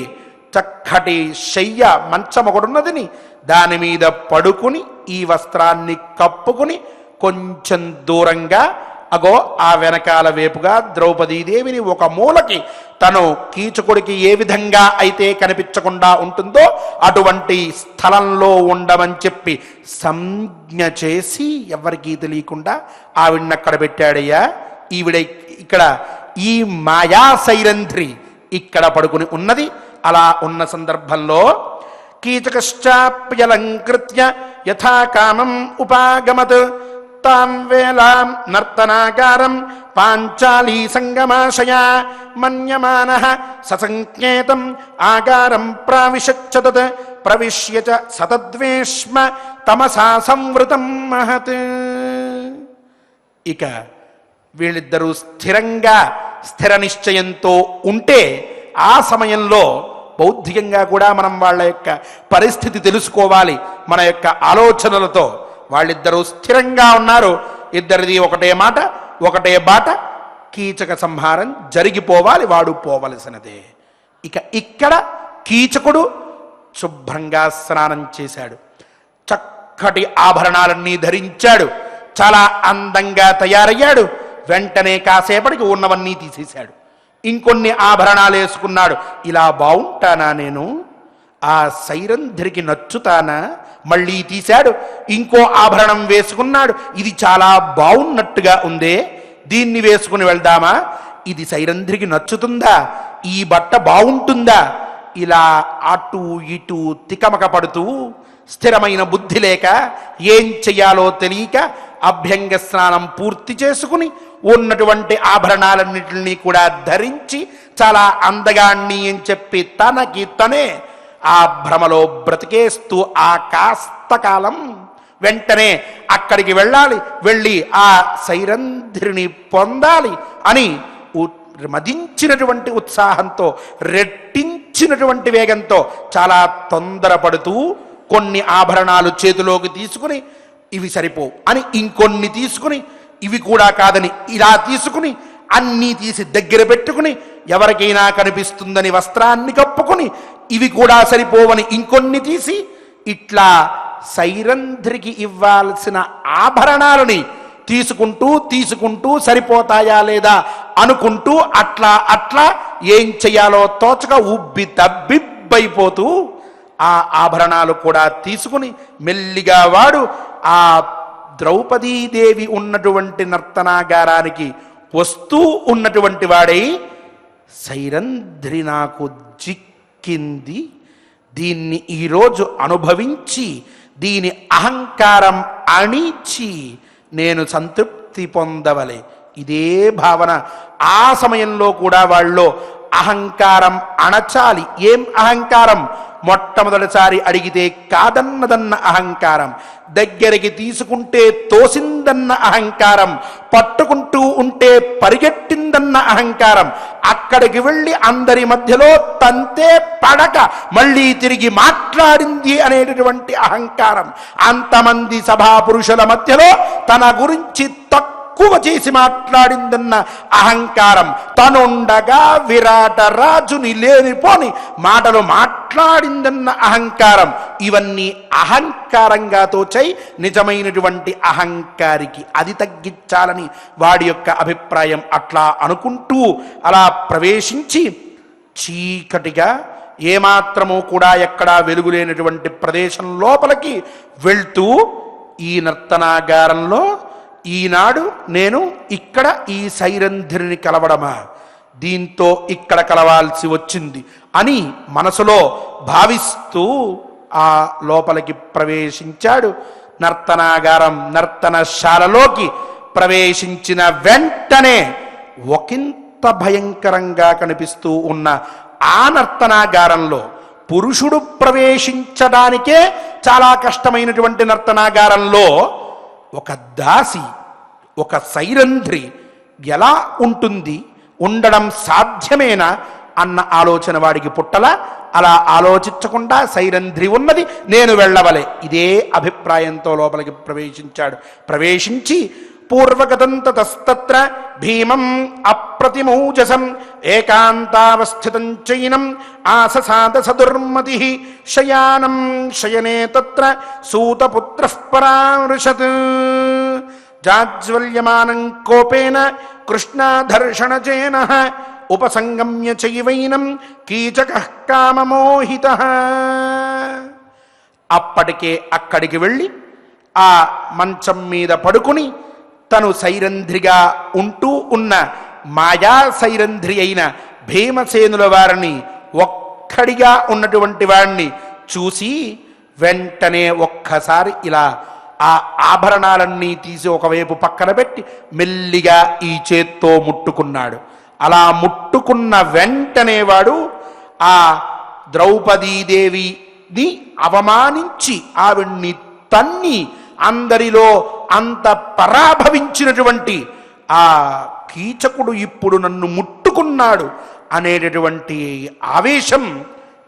చక్కటి శయ్య మంచం ఒకడున్నదని దాని మీద పడుకుని ఈ వస్త్రాన్ని కప్పుకుని కొంచెం దూరంగా అగో ఆ వెనకాల వేపుగా ద్రౌపదీదేవిని ఒక మూలకి తను కీచకుడికి ఏ విధంగా అయితే కనిపించకుండా ఉంటుందో అటువంటి స్థలంలో ఉండమని చెప్పి సంజ్ఞ చేసి ఎవరికీ తెలియకుండా ఆవిడని అక్కడ పెట్టాడయ్యా. ఈవిడ ఇక్కడ ఈ మాయా సైరంధ్రి ఇక్కడ పడుకుని ఉన్నది. అలా ఉన్న సందర్భంలో కీచకశ్చాప్యలంకృత్య యథా కామం ఉపాగమత్ తాం వేలాం నర్తనాకారం పాంచాలీ సంగమాశయ మన్యమానః ససంకేతం ఆకారం ప్రావిశచ్చతత్ ప్రవిశ్య చ సతద్వేష్మ తమసా సంవృతం మహత్. ఇక వీళ్ళిద్దరూ స్థిరంగా స్థిర నిశ్చయంతో ఉంటే ఆ సమయంలో బౌద్ధికంగా కూడా మనం వాళ్ళ యొక్క పరిస్థితి తెలుసుకోవాలి. మన యొక్క ఆలోచనలతో వాళ్ళిద్దరూ స్థిరంగా ఉన్నారు. ఇద్దరిది ఒకటే మాట ఒకటే బాట. కీచక సంహారం జరిగిపోవాలి, వాడు పోవలసినదే. ఇక ఇక్కడ కీచకుడు శుభ్రంగా స్నానం చేశాడు, చక్కటి ఆభరణాలన్నీ ధరించాడు, చాలా అందంగా తయారయ్యాడు. వెంటనే కాసేపటికి ఉన్నవన్నీ తీసేశాడు, ఇంకొన్ని ఆభరణాలు వేసుకున్నాడు. ఇలా బాగుంటానా నేను? ఆ సైరంధ్రికి నచ్చుతానా? మళ్ళీ తీశాడు, ఇంకో ఆభరణం వేసుకున్నాడు. ఇది చాలా బాగున్నట్టుగా ఉందే, దీన్ని వేసుకుని వెళ్దామా? ఇది సైరంధ్రికి నచ్చుతుందా? ఈ బట్ట బాగుంటుందా? ఇలా అటు ఇటు తికమక పడుతూ స్థిరమైన బుద్ధి లేక ఏం చెయ్యాలో తెలియక అభ్యంగ స్నానం పూర్తి చేసుకుని ఉన్నటువంటి ఆభరణాలన్నింటినీ కూడా ధరించి చాలా అందగాన్ని అని చెప్పి తనకి తనే ఆ భ్రమలో బ్రతికేస్తూ ఆ కాస్త కాలం వెంటనే అక్కడికి వెళ్ళాలి, వెళ్ళి ఆ సైరంధ్రిని పొందాలి అని మదించినటువంటి ఉత్సాహంతో రెట్టించినటువంటి వేగంతో చాలా తొందరపడుతూ కొన్ని ఆభరణాలు చేతిలోకి తీసుకుని ఇవి సరిపోవు అని ఇంకొన్ని తీసుకుని ఇవి కూడా కాదని ఇలా తీసుకుని అన్నీ తీసి దగ్గర పెట్టుకుని ఎవరికైనా కనిపిస్తుందని వస్త్రాన్ని కప్పుకుని ఇవి కూడా సరిపోవని ఇంకొన్ని తీసి ఇట్లా సైరంధ్రికి ఇవ్వాల్సిన ఆభరణాలని తీసుకుంటూ తీసుకుంటూ సరిపోతాయా లేదా అనుకుంటూ అట్లా అట్లా ఏం చెయ్యాలో తోచక ఉబ్బి తబ్బిబ్బైపోతూ ఆ ఆభరణాలు కూడా తీసుకుని మెల్లిగా వాడు ఆ ద్రౌపదీదేవి ఉన్నటువంటి నర్తనాగారానికి వస్తూ ఉన్నటువంటి వాడై సైరంధ్రి నాకు జిక్కింది, దీన్ని ఈరోజు అనుభవించి దీని అహంకారం అణిచి నేను సంతృప్తి పొందవలే, ఇదే భావన. ఆ సమయంలో కూడా వాళ్ళలో అహంకారం అణచాలి. ఏం అహంకారం? మొట్టమొదటిసారి అడిగితే కాదన్నదన్న అహంకారం, దగ్గరికి తీసుకుంటే తోసిందన్న అహంకారం, పట్టుకుంటూ ఉంటే పరిగెట్టిందన్న అహంకారం, అక్కడికి వెళ్ళి అందరి మధ్యలో తంతే పడక మళ్ళీ తిరిగి మాట్లాడింది అనేటటువంటి అహంకారం, అంతమంది సభాపురుషుల మధ్యలో తన గురించి తక్కువ చేసి మాట్లాడిందన్న అహంకారం, తనుండగా విరాట రాజుని లేనిపోని మాటలు మాట్లాడిందన్న అహంకారం, ఇవన్నీ అహంకారంగా తోచై నిజమైనటువంటి అహంకారికి అది తగ్గించాలని వాడి యొక్క అభిప్రాయం. అట్లా అనుకుంటూ అలా ప్రవేశించి చీకటిగా ఏమాత్రము కూడా ఎక్కడా వెలుగులేనటువంటి ప్రదేశం లోపలికి వెళ్తూ ఈ నర్తనాగారంలో ఈనాడు నేను ఇక్కడ ఈ సైరంధ్రిని కలవడమా, దీంతో ఇక్కడ కలవాల్సి వచ్చింది అని మనసులో భావిస్తూ ఆ లోపలికి ప్రవేశించాడు. నర్తనాగారం నర్తనశాలలోకి ప్రవేశించిన వెంటనే ఒకంత భయంకరంగా కనిపిస్తూ ఉన్న ఆ నర్తనాగారంలో పురుషుడు ప్రవేశించడానికే చాలా కష్టమైనటువంటి నర్తనాగారంలో ఒక దాసి, ఒక సైరంధ్రి ఎలా ఉంటుంది, ఉండడం సాధ్యమేనా అన్న ఆలోచన వాడికి పుట్టల. అలా ఆలోచించకుండా సైరంధ్రి ఉన్నది, నేను వెళ్ళవలే, ఇదే అభిప్రాయంతో లోపలికి ప్రవేశించాడు. ప్రవేశించి పూర్వగతం తతస్తత్ర భీమం అప్రతిమౌజసం ఏకాంతావస్థితం చైనం ఆససాద సదుర్మతి శయానం శయనే తత్ర సూతపుత్రః పరామృశత్ జాజ్వల్యమానం కోపేన కృష్ణాధర్షణచేనః ఉపసంగమ్య చైవైనం కీచకః కామమోహితః. అప్పటికే అక్కడికి వెళ్ళి ఆ మంచం మీద పడుకుని తను సైరంధ్రిగా ఉంటూ ఉన్న మాయా సైరంధ్రి అయిన భీమసేనుల వారిని ఒక్కడిగా ఉన్నటువంటి వాడిని చూసి వెంటనే ఒక్కసారి ఇలా ఆ ఆభరణాలన్నీ తీసి ఒకవైపు పక్కన పెట్టి మెల్లిగా ఈ చేత్తో ముట్టుకున్నాడు. అలా ముట్టుకున్న వెంటనే వాడు ఆ ద్రౌపదీదేవిని అవమానించి ఆవిడ్ని తన్ని అందరిలో అంత పరాభవించినటువంటి ఆ కీచకుడు ఇప్పుడు నన్ను ముట్టుకున్నాడు అనేటటువంటి ఆవేశం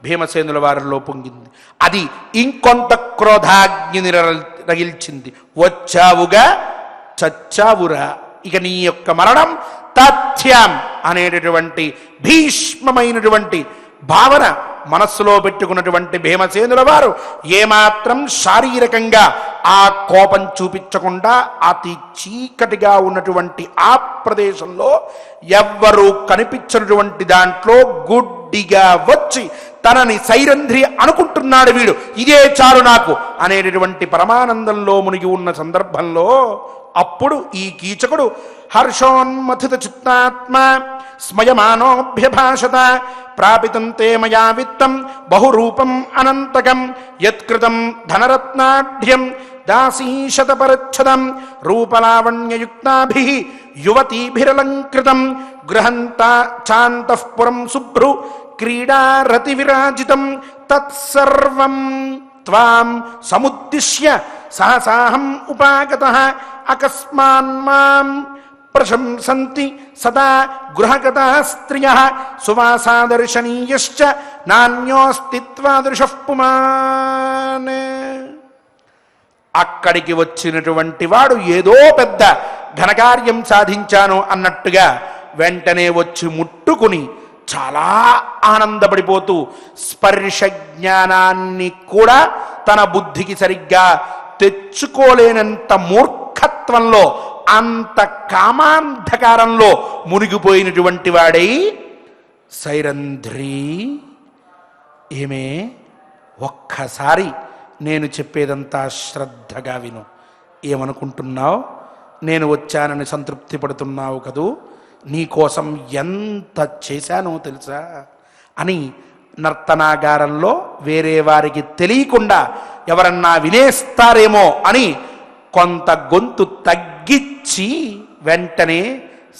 భీమసేనుల వారిలో పొంగింది. అది ఇంకొంత క్రోధాగ్ని రగిల్చింది. వచ్చావుగా చచ్చావురా, ఇక నీ యొక్క మరణం తథ్యం అనేటటువంటి భీష్మమైనటువంటి భావన మనస్సులో పెట్టుకున్నటువంటి భీమసేనుల వారు ఏమాత్రం శారీరకంగా ఆ కోపం చూపించకుండా అతి చీకటిగా ఉన్నటువంటి ఆ ప్రదేశంలో ఎవ్వరూ కనిపించినటువంటి దాంట్లో గుడ్డిగా వచ్చి తనని సైరంధ్రి అనుకుంటున్నాడు వీడు, ఇదే చాలు నాకు అనేటటువంటి పరమానందంలో మునిగి ఉన్న సందర్భంలో అప్పుడు ఈ కీచకుడు హర్షోన్మథిత చిత్తాత్మ స్మయమానోభ్యభాషత ప్రాపితం తే మయా విత్తం బహురూపం అనంతకం యత్కృతం ధనరత్నాఢ్యం దాసీశతపరచ్ఛదం రూపలావణ్యయుక్తాభిః యువతీభిరలంకృతం గృహంతా చాంతఃపురం శుభ్రు క్రీడారతి విరాజితం తత్సర్వం త్వాం సముద్దిశ్య సహసాహం ఉపాగతః అకస్మాన్మాం ప్రశంసంతి సదా గృహగతా స్త్రియః సువాసాదర్శనీయశ్చ నాణ్యోస్తిత్వాదృశః పుమాన్. అక్కడికి వచ్చినటువంటి వాడు ఏదో పెద్ద ఘనకార్యం సాధించాను అన్నట్టుగా వెంటనే వచ్చి ముట్టుకుని చాలా ఆనందపడిపోతూ స్పర్శ జ్ఞానాన్ని కూడా తన బుద్ధికి సరిగ్గా తెచ్చుకోలేనంత మూర్ఖత్వంలో అంత కామాంధకారంలో మునిగిపోయినటువంటి వాడై సైరంధ్రి, ఏమే ఒక్కసారి నేను చెప్పేదంతా శ్రద్ధగా విను. ఏమనుకుంటున్నావు? నేను వచ్చానని సంతృప్తి పడుతున్నావు కదూ, నీకోసం ఎంత చేశానో తెలుసా అని నర్తనాగారంలో వేరే వారికి తెలియకుండా ఎవరన్నా వినేస్తారేమో అని కొంత గొంతు తగ్గించి వెంటనే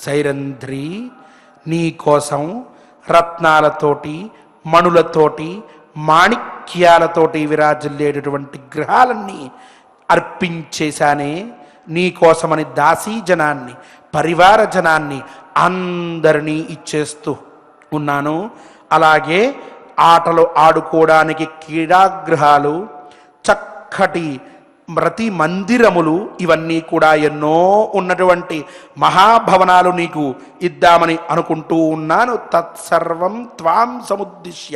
సైరంధ్రి, నీకోసం రత్నాలతోటి మణులతోటి మాణిక్యాలతోటి విరాజిల్లేటటువంటి గ్రహాలన్నీ అర్పించేశానే, నీకోసమని దాసీ జనాన్ని పరివార జనాన్ని అందరినీ ఇచ్చేస్తూ ఉన్నాను. అలాగే ఆటలు ఆడుకోవడానికి క్రీడాగృహాలు, చక్కటి ప్రతి మందిరములు, ఇవన్నీ కూడా ఎన్నో ఉన్నటువంటి మహాభవనాలు నీకు ఇద్దామని అనుకుంటూ ఉన్నాను. తత్సర్వం త్వాం సముద్దిశ్య,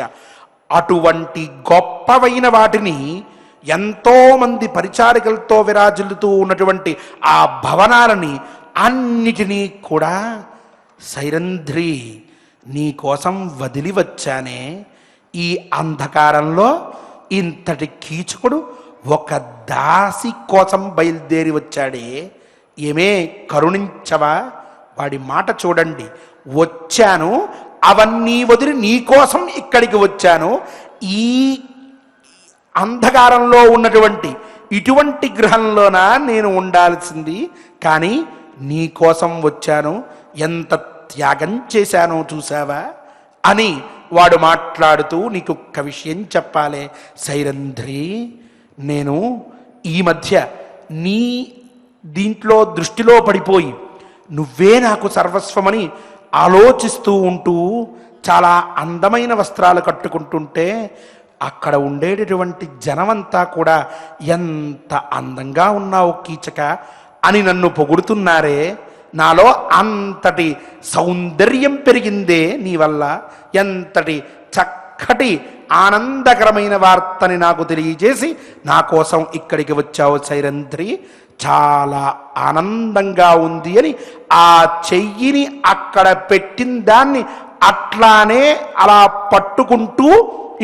అటువంటి గొప్పవైన వాటిని ఎంతోమంది పరిచారికలతో విరాజిల్లుతూ ఉన్నటువంటి ఆ భవనాలని అన్నిటినీ కూడా సైరంధ్రి నీ కోసం వదిలి వచ్చానే. ఈ అంధకారంలో ఇంతటి కీచకుడు ఒక దాసి కోసం బయలుదేరి వచ్చాడే, ఏమే కరుణించవా? వాడి మాట చూడండి. వచ్చాను, అవన్నీ వదిలి నీకోసం ఇక్కడికి వచ్చాను. ఈ అంధకారంలో ఉన్నటువంటి ఇటువంటి గృహంలోనా నేను ఉండాల్సింది, కానీ నీకోసం వచ్చాను, ఎంత త్యాగం చేశానో చూసావా అని వాడు మాట్లాడుతూ, నీకు ఒక్క విషయం చెప్పాలే సైరంధ్రి, నేను ఈ మధ్య నీ దీంట్లో దృష్టిలో పడిపోయి నువ్వే నాకు సర్వస్వమని ఆలోచిస్తూ ఉంటూ చాలా అందమైన వస్త్రాలు కట్టుకుంటుంటే అక్కడ ఉండేటటువంటి జనమంతా కూడా ఎంత అందంగా ఉన్నావు కీచక అని నన్ను పొగుడుతున్నారే, నాలో అంతటి సౌందర్యం పెరిగిందే నీ వల్ల, ఎంతటి చక్కటి ఆనందకరమైన వార్తని నాకు తెలియజేసి నా కోసం ఇక్కడికి వచ్చావు సైరంధ్రి, చాలా ఆనందంగా ఉంది అని ఆ చెయ్యిని అక్కడ పెట్టిన దాన్ని అట్లానే అలా పట్టుకుంటూ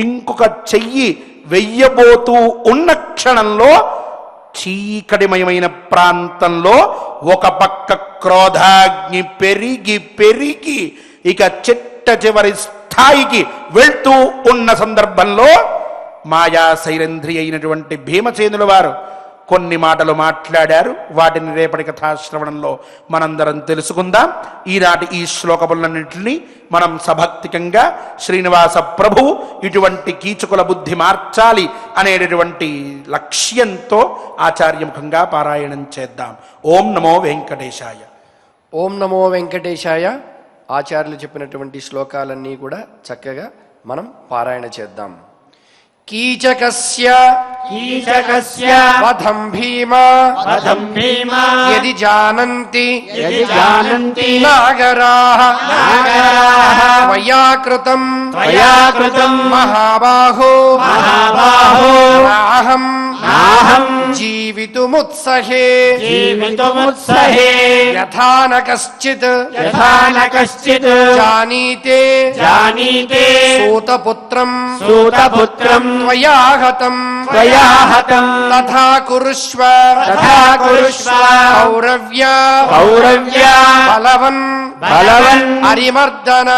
ఇంకొక చెయ్యి వెయ్యబోతూ ఉన్న క్షణంలో చీకటిమయమైన ప్రాంతంలో ఒక పక్క క్రోధాగ్ని పెరిగి పెరిగి ఇక చిట్ట చివరి స్థాయికి వెళ్తూ ఉన్న సందర్భంలో మాయా సైరంధ్రి అయినటువంటి భీమసేనుల వారు కొన్ని మాటలు మాట్లాడారు. వాటిని రేపటి కథాశ్రవణంలో మనందరం తెలుసుకుందాం. ఈనాటి ఈ శ్లోకములన్నింటినీ మనం సభక్తికంగా శ్రీనివాస ప్రభువు ఇటువంటి కీచకుల బుద్ధి మార్చాలి అనేటటువంటి లక్ష్యంతో ఆచార్యముఖంగా పారాయణం చేద్దాం. ఓం నమో వెంకటేశాయ. ఓం నమో వెంకటేశాయ. ఆచార్యులు చెప్పినటువంటి శ్లోకాలన్నీ కూడా చక్కగా మనం పారాయణ చేద్దాం. కీచకస్య వధం భీమా యది జానంతి నాగరాః త్వయా కృతం మహాబాహో నాహం జీవితుముత్సహే యథా న కశ్చిత్ జానీతే సూతపుత్రం త్వయా హతం తథా కురుష్వ కౌరవ్య బలవన్ అరిమర్దన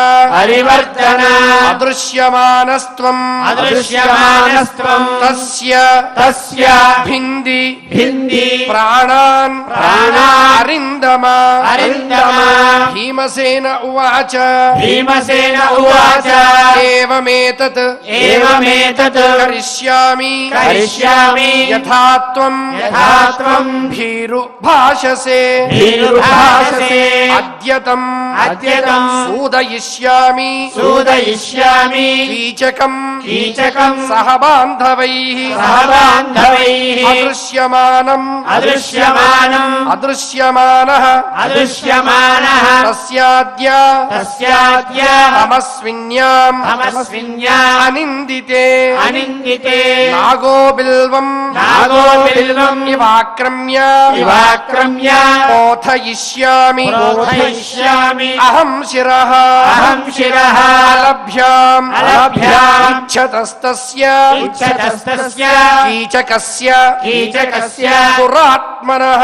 అదృశ్యమానస్త్వం తస్య భింది ప్రాణాన్ అరిందమ భీమసేన ఉవాచ ఏవమేతత్ కరిష్యామి యథా త్వం భీరు భాషసే అద్యతం సూదయిష్యామి కీచకం సహ బాంధవైః అదృశ్యమానః తస్యాద్య తమస్విన్యాం అనిందితే నాగో బిల్వం ఇవాక్రమ్య పోథయిష్యామి అహం శిరః అలభ్యాం ఇచ్ఛతస్తస్య కీచకస్య దురాత్మనః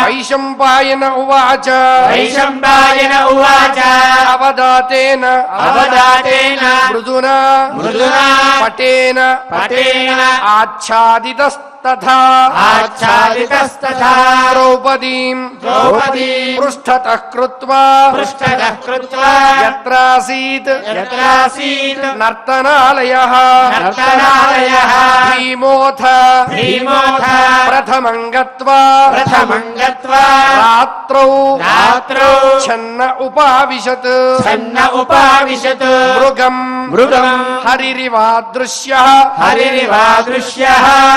వైశంపాయన ఉవాచ అవదాతేన మృదునా పటేన ఆచ్ఛాదితస్తథా ద్రౌపదీం పృష్ఠతః కృత్వా యత్రాసీత్ నర్తనాలయః భీమోథ ప్రథమం గత్వా రాత్రౌ ఛన్న ఉపావిశత్ మృగం హరిరివాదృశ్యః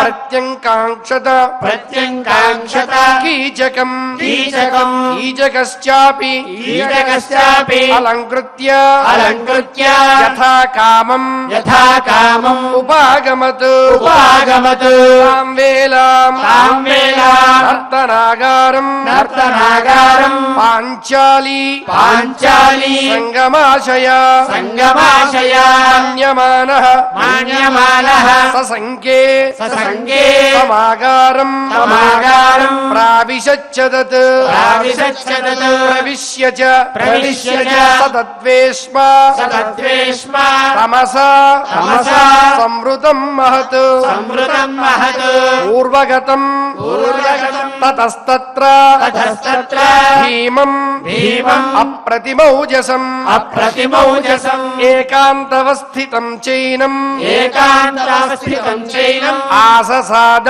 ప్రత్యంకాంక్షత కీచకం కీచకశ్చాపి అలంకృత్య యథా కామం ఉపాగమత్ తాం వేలాం నర్తనాగారం పాంచాలి సంగమాశయ మన్యమానః ససంఖ్యే సమాగారం ప్రావిశచ్చదత్ ప్రవిశ్య చ సతద్వేష్మా తమసా సంవృతం మహత్ పూర్వగతం తతస్తత్ర భీమం అప్రతిమౌజసం ఏకాంతవస్థితం చైనం ఆససాద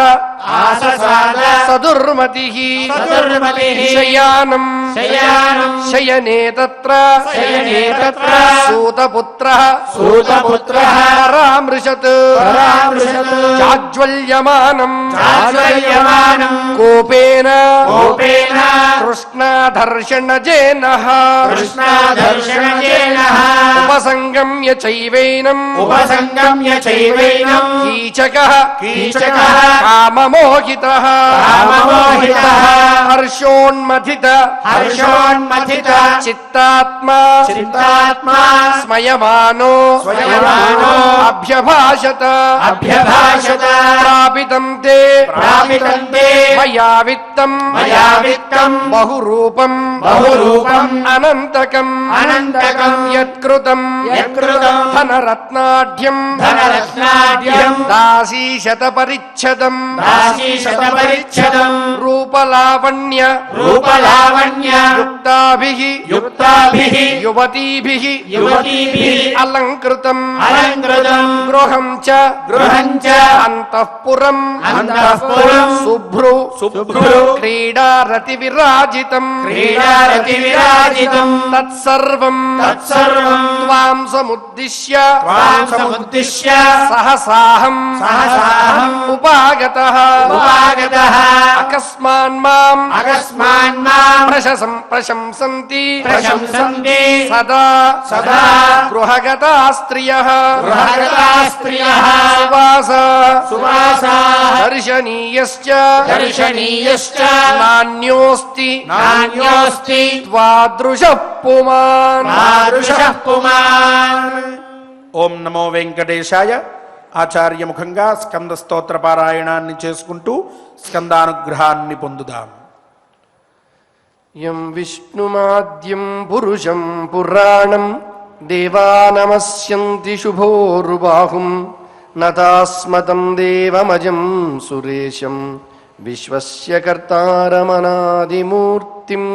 ఆససాద సదుర్మతిః సదుర్మతిః శయానం శయానం శయనే తత్ర శయనే తత్ర సూతపుత్రః సూతపుత్రః పరామృశత్ పరామృశత్ జాజ్వల్యమానం జాజ్వల్యమానం కోపేన కోపేన కృష్ణాదర్శనజేనః కృష్ణాదర్శనజేనః ఉపసంగమ్య చైవైనం ఉపసంగమ్య చైవైనం కీచకః కీచకః కామమోహితః కామమోహితః హర్షోన్మథిత హర్షోన్మథిత చిత్తాత్మా చిత్తాత్మా స్మయమానో స్మయమానో అభ్యభాషత అభ్యభాషత ప్రాపితం తే ప్రాపితం తే మయా విత్తం మయా విత్తం బహురూపం బహురూపం అనంతకం అనంతకం యత్కృతం యత్కృతం ధనరత్నాఢ్యం ధనరత్నాఢ్యం దాసీశత పరిచ్ఛదం దాసీశతపరిచ్ఛదం రూపలావణ్య రూపలావణ్య యుక్తాభిః యుక్తాభిః యువతీభిః యువతీభిః అలంకృతం అలంకృతం గృహం చ అంతఃపురం అంతఃపురం శుభ్రు శుభ్రు క్రీడారతి విరాజితం క్రీడారతి విరాజితం తత్సర్వం తత్సర్వం త్వాం సముద్దిశ్య త్వాం సముద్దిశ్య సహసాహం ఉపాగతః ఉపాగతః అకస్మాన్ మాం అకస్మాన్ మాం ప్రశంసంతి ప్రశంసంతి సదా సదా గృహగతా స్త్రియః గృహగతాః స్త్రియః సువాసాః దర్శనీయశ్చ దర్శనీయశ్చ నాన్యోస్తి నాన్యోస్తి త్వాదృశః పుమాన్. తాదృశః పుమాన్. ఓం నమో వెంకటేశాయ. ఆచార్యముఖంగా స్కంద స్తోత్ర పారాయణాన్ని చేసుకుంటూ స్కందానుగ్రహాన్ని పొందుదాం. యం విష్ణుమాద్యం పురుషం పురాణం దేవా నమస్యంతి శుభోరుబాహుం నతాస్మతం దేవమజం సురేశం విశ్వస్య కర్తారమనాదిమూర్తిం.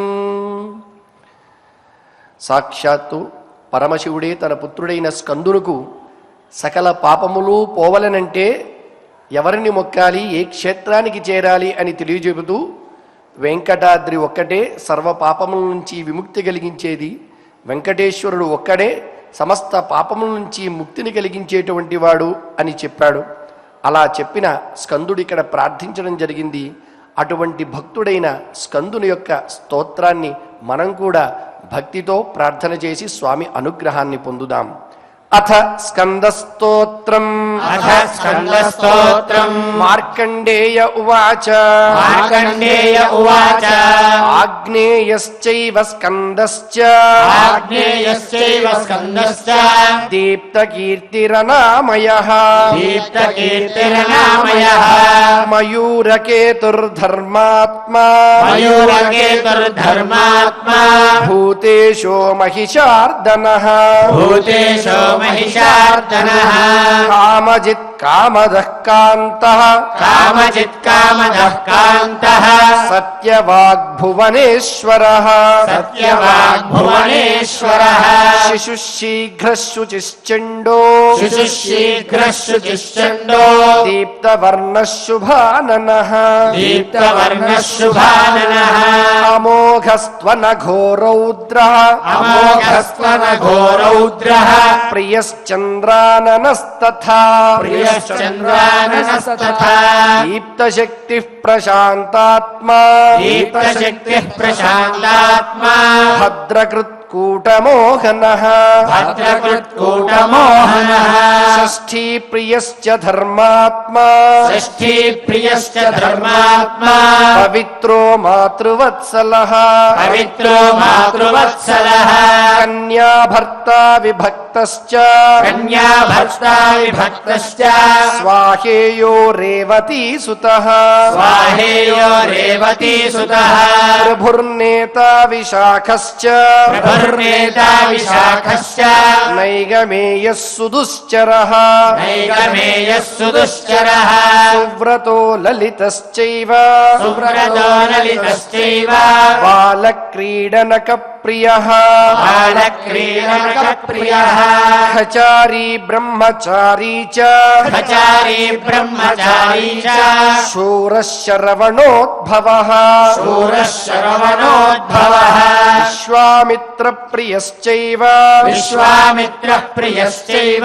సాక్షాత్తు పరమశివుడే తన పుత్రుడైన స్కందునకు సకల పాపములు పోవలనంటే ఎవరిని మొక్కాలి, ఏ క్షేత్రానికి చేరాలి అని తెలియజెబుతూ వెంకటాద్రి ఒక్కటే సర్వ పాపముల నుంచి విముక్తి కలిగించేది, వెంకటేశ్వరుడు ఒక్కడే సమస్త పాపముల నుంచి ముక్తిని కలిగించేటువంటి వాడు అని చెప్పాడు. అలా చెప్పిన స్కందుడు ఇక్కడ ప్రార్థించడం జరిగింది. అటువంటి భక్తుడైన స్కందుని యొక్క స్తోత్రాన్ని మనం కూడా భక్తితో ప్రార్థన చేసి స్వామి అనుగ్రహాన్ని పొందుదాం. అథ స్కందస్తోత్రం. అథ స్కందస్తోత్రం. మార్కండేయ ఉవాచ. మార్కండేయ ఉవాచ. ఆగ్నేయశ్చైవ స్కందశ్చ. ఆగ్నేయశ్చైవ స్కందశ్చ. దీప్తకీర్తిరనామయః. దీప్తకీర్తిరనామయః. మయూరకేతుర్ధర్మాత్మా. మయూరకేతుర్ధర్మాత్మా. భూతేశో మహిషార్దనః. భూతేశో మహిషార్దనః. కామజిత్ కామదః కాంతః. కామజిత్ కామదః కాంతః. సత్యవాగ్భువనేశ్వరః. సత్యవాగ్భువనేశ్వరః. శిశుశీఘ్రశుచిశ్చండో. శుచిశ్శీఘ్రశుచిశ్చండో. దీప్తవర్ణశుభాననః. దీప్తవర్ణశుభాననః. అమోఘస్త్వనఘోరౌద్రః. అమోఘస్త్వనఘోరౌద్రః. ప్రియశ్చంద్రాననస్తథా. ప్రియశ్చంద్రాననస్తథా. దీప్తశక్తిః ప్రశాంతాత్మా. దీప్తశక్తిః ప్రశాంతాత్మా. భద్రకృత్కూటమోహనః. భద్రకృత్కూటమోహనః. షష్ఠీ ప్రియశ్చ ధర్మాత్మా. షష్ఠీ ప్రియశ్చ ధర్మాత్మా. పవిత్రో మాతృవత్సలః. పవిత్రో మాతృవత్సలః. కన్యా భర్తా విభక్తశ్చ. కన్యా భర్తా విభక్తశ్చ. స్వాహేయో రేవతీ సుతః. స్వాహేయో రేవతీ సుతః. ప్రభుర్నేతా విశాఖశ్చ. ప్రభుర్నేతా విశాఖశ్చ. నైగమేయः సుదుశ్చరः. నైగమేయः సుదుశ్చరः. సువ్రతో లలితశ్చైవ. సువ్రతో లలితశ్చైవ. బాలక్రీడనక ప్రియః బాలక్రీడనకప్రియః ఖచారీ బ్రహ్మచారీ చ ఖచారీ బ్రహ్మచారీ చ శూరశ్రవణోద్భవః శూరశ్రవణోద్భవః విశ్వామిత్ర ప్రియశ్చైవ విశ్వామిత్రః ప్రియశ్చైవ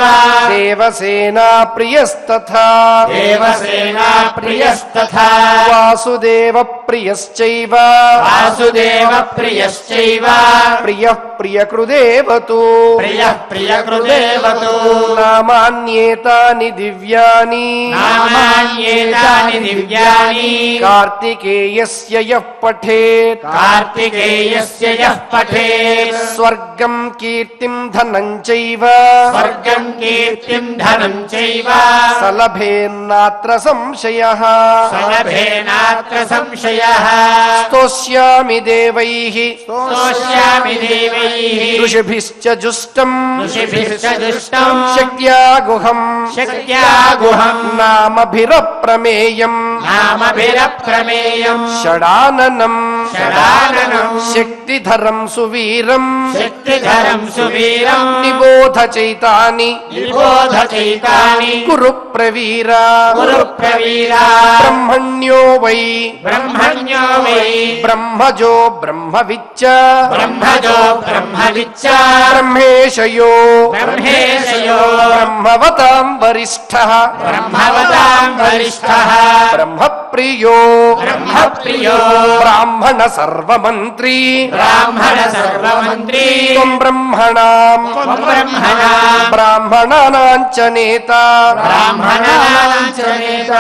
దేవసేనా ప్రియస్తథా దేవసేనా ప్రియస్తథా వాసుదేవ ప్రియశ్చైవ వాసుదేవ ప్రియశ్చైవ ప్రియః ప్రియకృదేవతు ప్రియః ప్రియకృదేవతు నామాన్యేతాని దివ్యాని నామాన్యేతాని దివ్యాని కార్తికేయస్య యః పఠేత్ కార్తికేయస్య యః పఠేత్ స్వర్గం కీర్తిం ధనం చైవ స్వర్గం కీర్తిం ధనం చైవ సలభేన్నాత్ర సంశయః సలభేనాత్ర సంశయః స్తోష్యామి దేవైః స్తోష్యామి దేవైః ఋషిభిశ్చ జుష్టం ఋషిభిశ్చ దుష్టం శక్త్యా గుహం శక్త్యా గుహం నామభిరప్రమేయం నామభిరప్రమేయం షడాననం షడాననం శక్తిధరం సువీరం శక్తిధరం సువీరం నిబోధ చైతాని నిబోధ చైతాని కురు ప్రవీర కురు ప్రవీర బ్రహ్మణ్యో వై బ్రహ్మణ్యో వై బ్రహ్మజో బ్రహ్మవిచ్చ బ్రహ్మజో బ్రహ్మవిచ్చ బ్రహ్మేశయో బ్రహ్మేశయో బ్రహ్మవతాం వరిష్ఠః బ్రహ్మవతాం వరిష్ఠః బ్రహ్మప్రియో బ్రహ్మప్రియో బ్రాహ్మణ సర్వమంత్రీ బ్రాహ్మణ సర్వమంత్రీ త్వం బ్రహ్మణాం బ్రహ్మణాం బ్రాహ్మణానాం చ నేత బ్రాహ్మణానాం చ నేత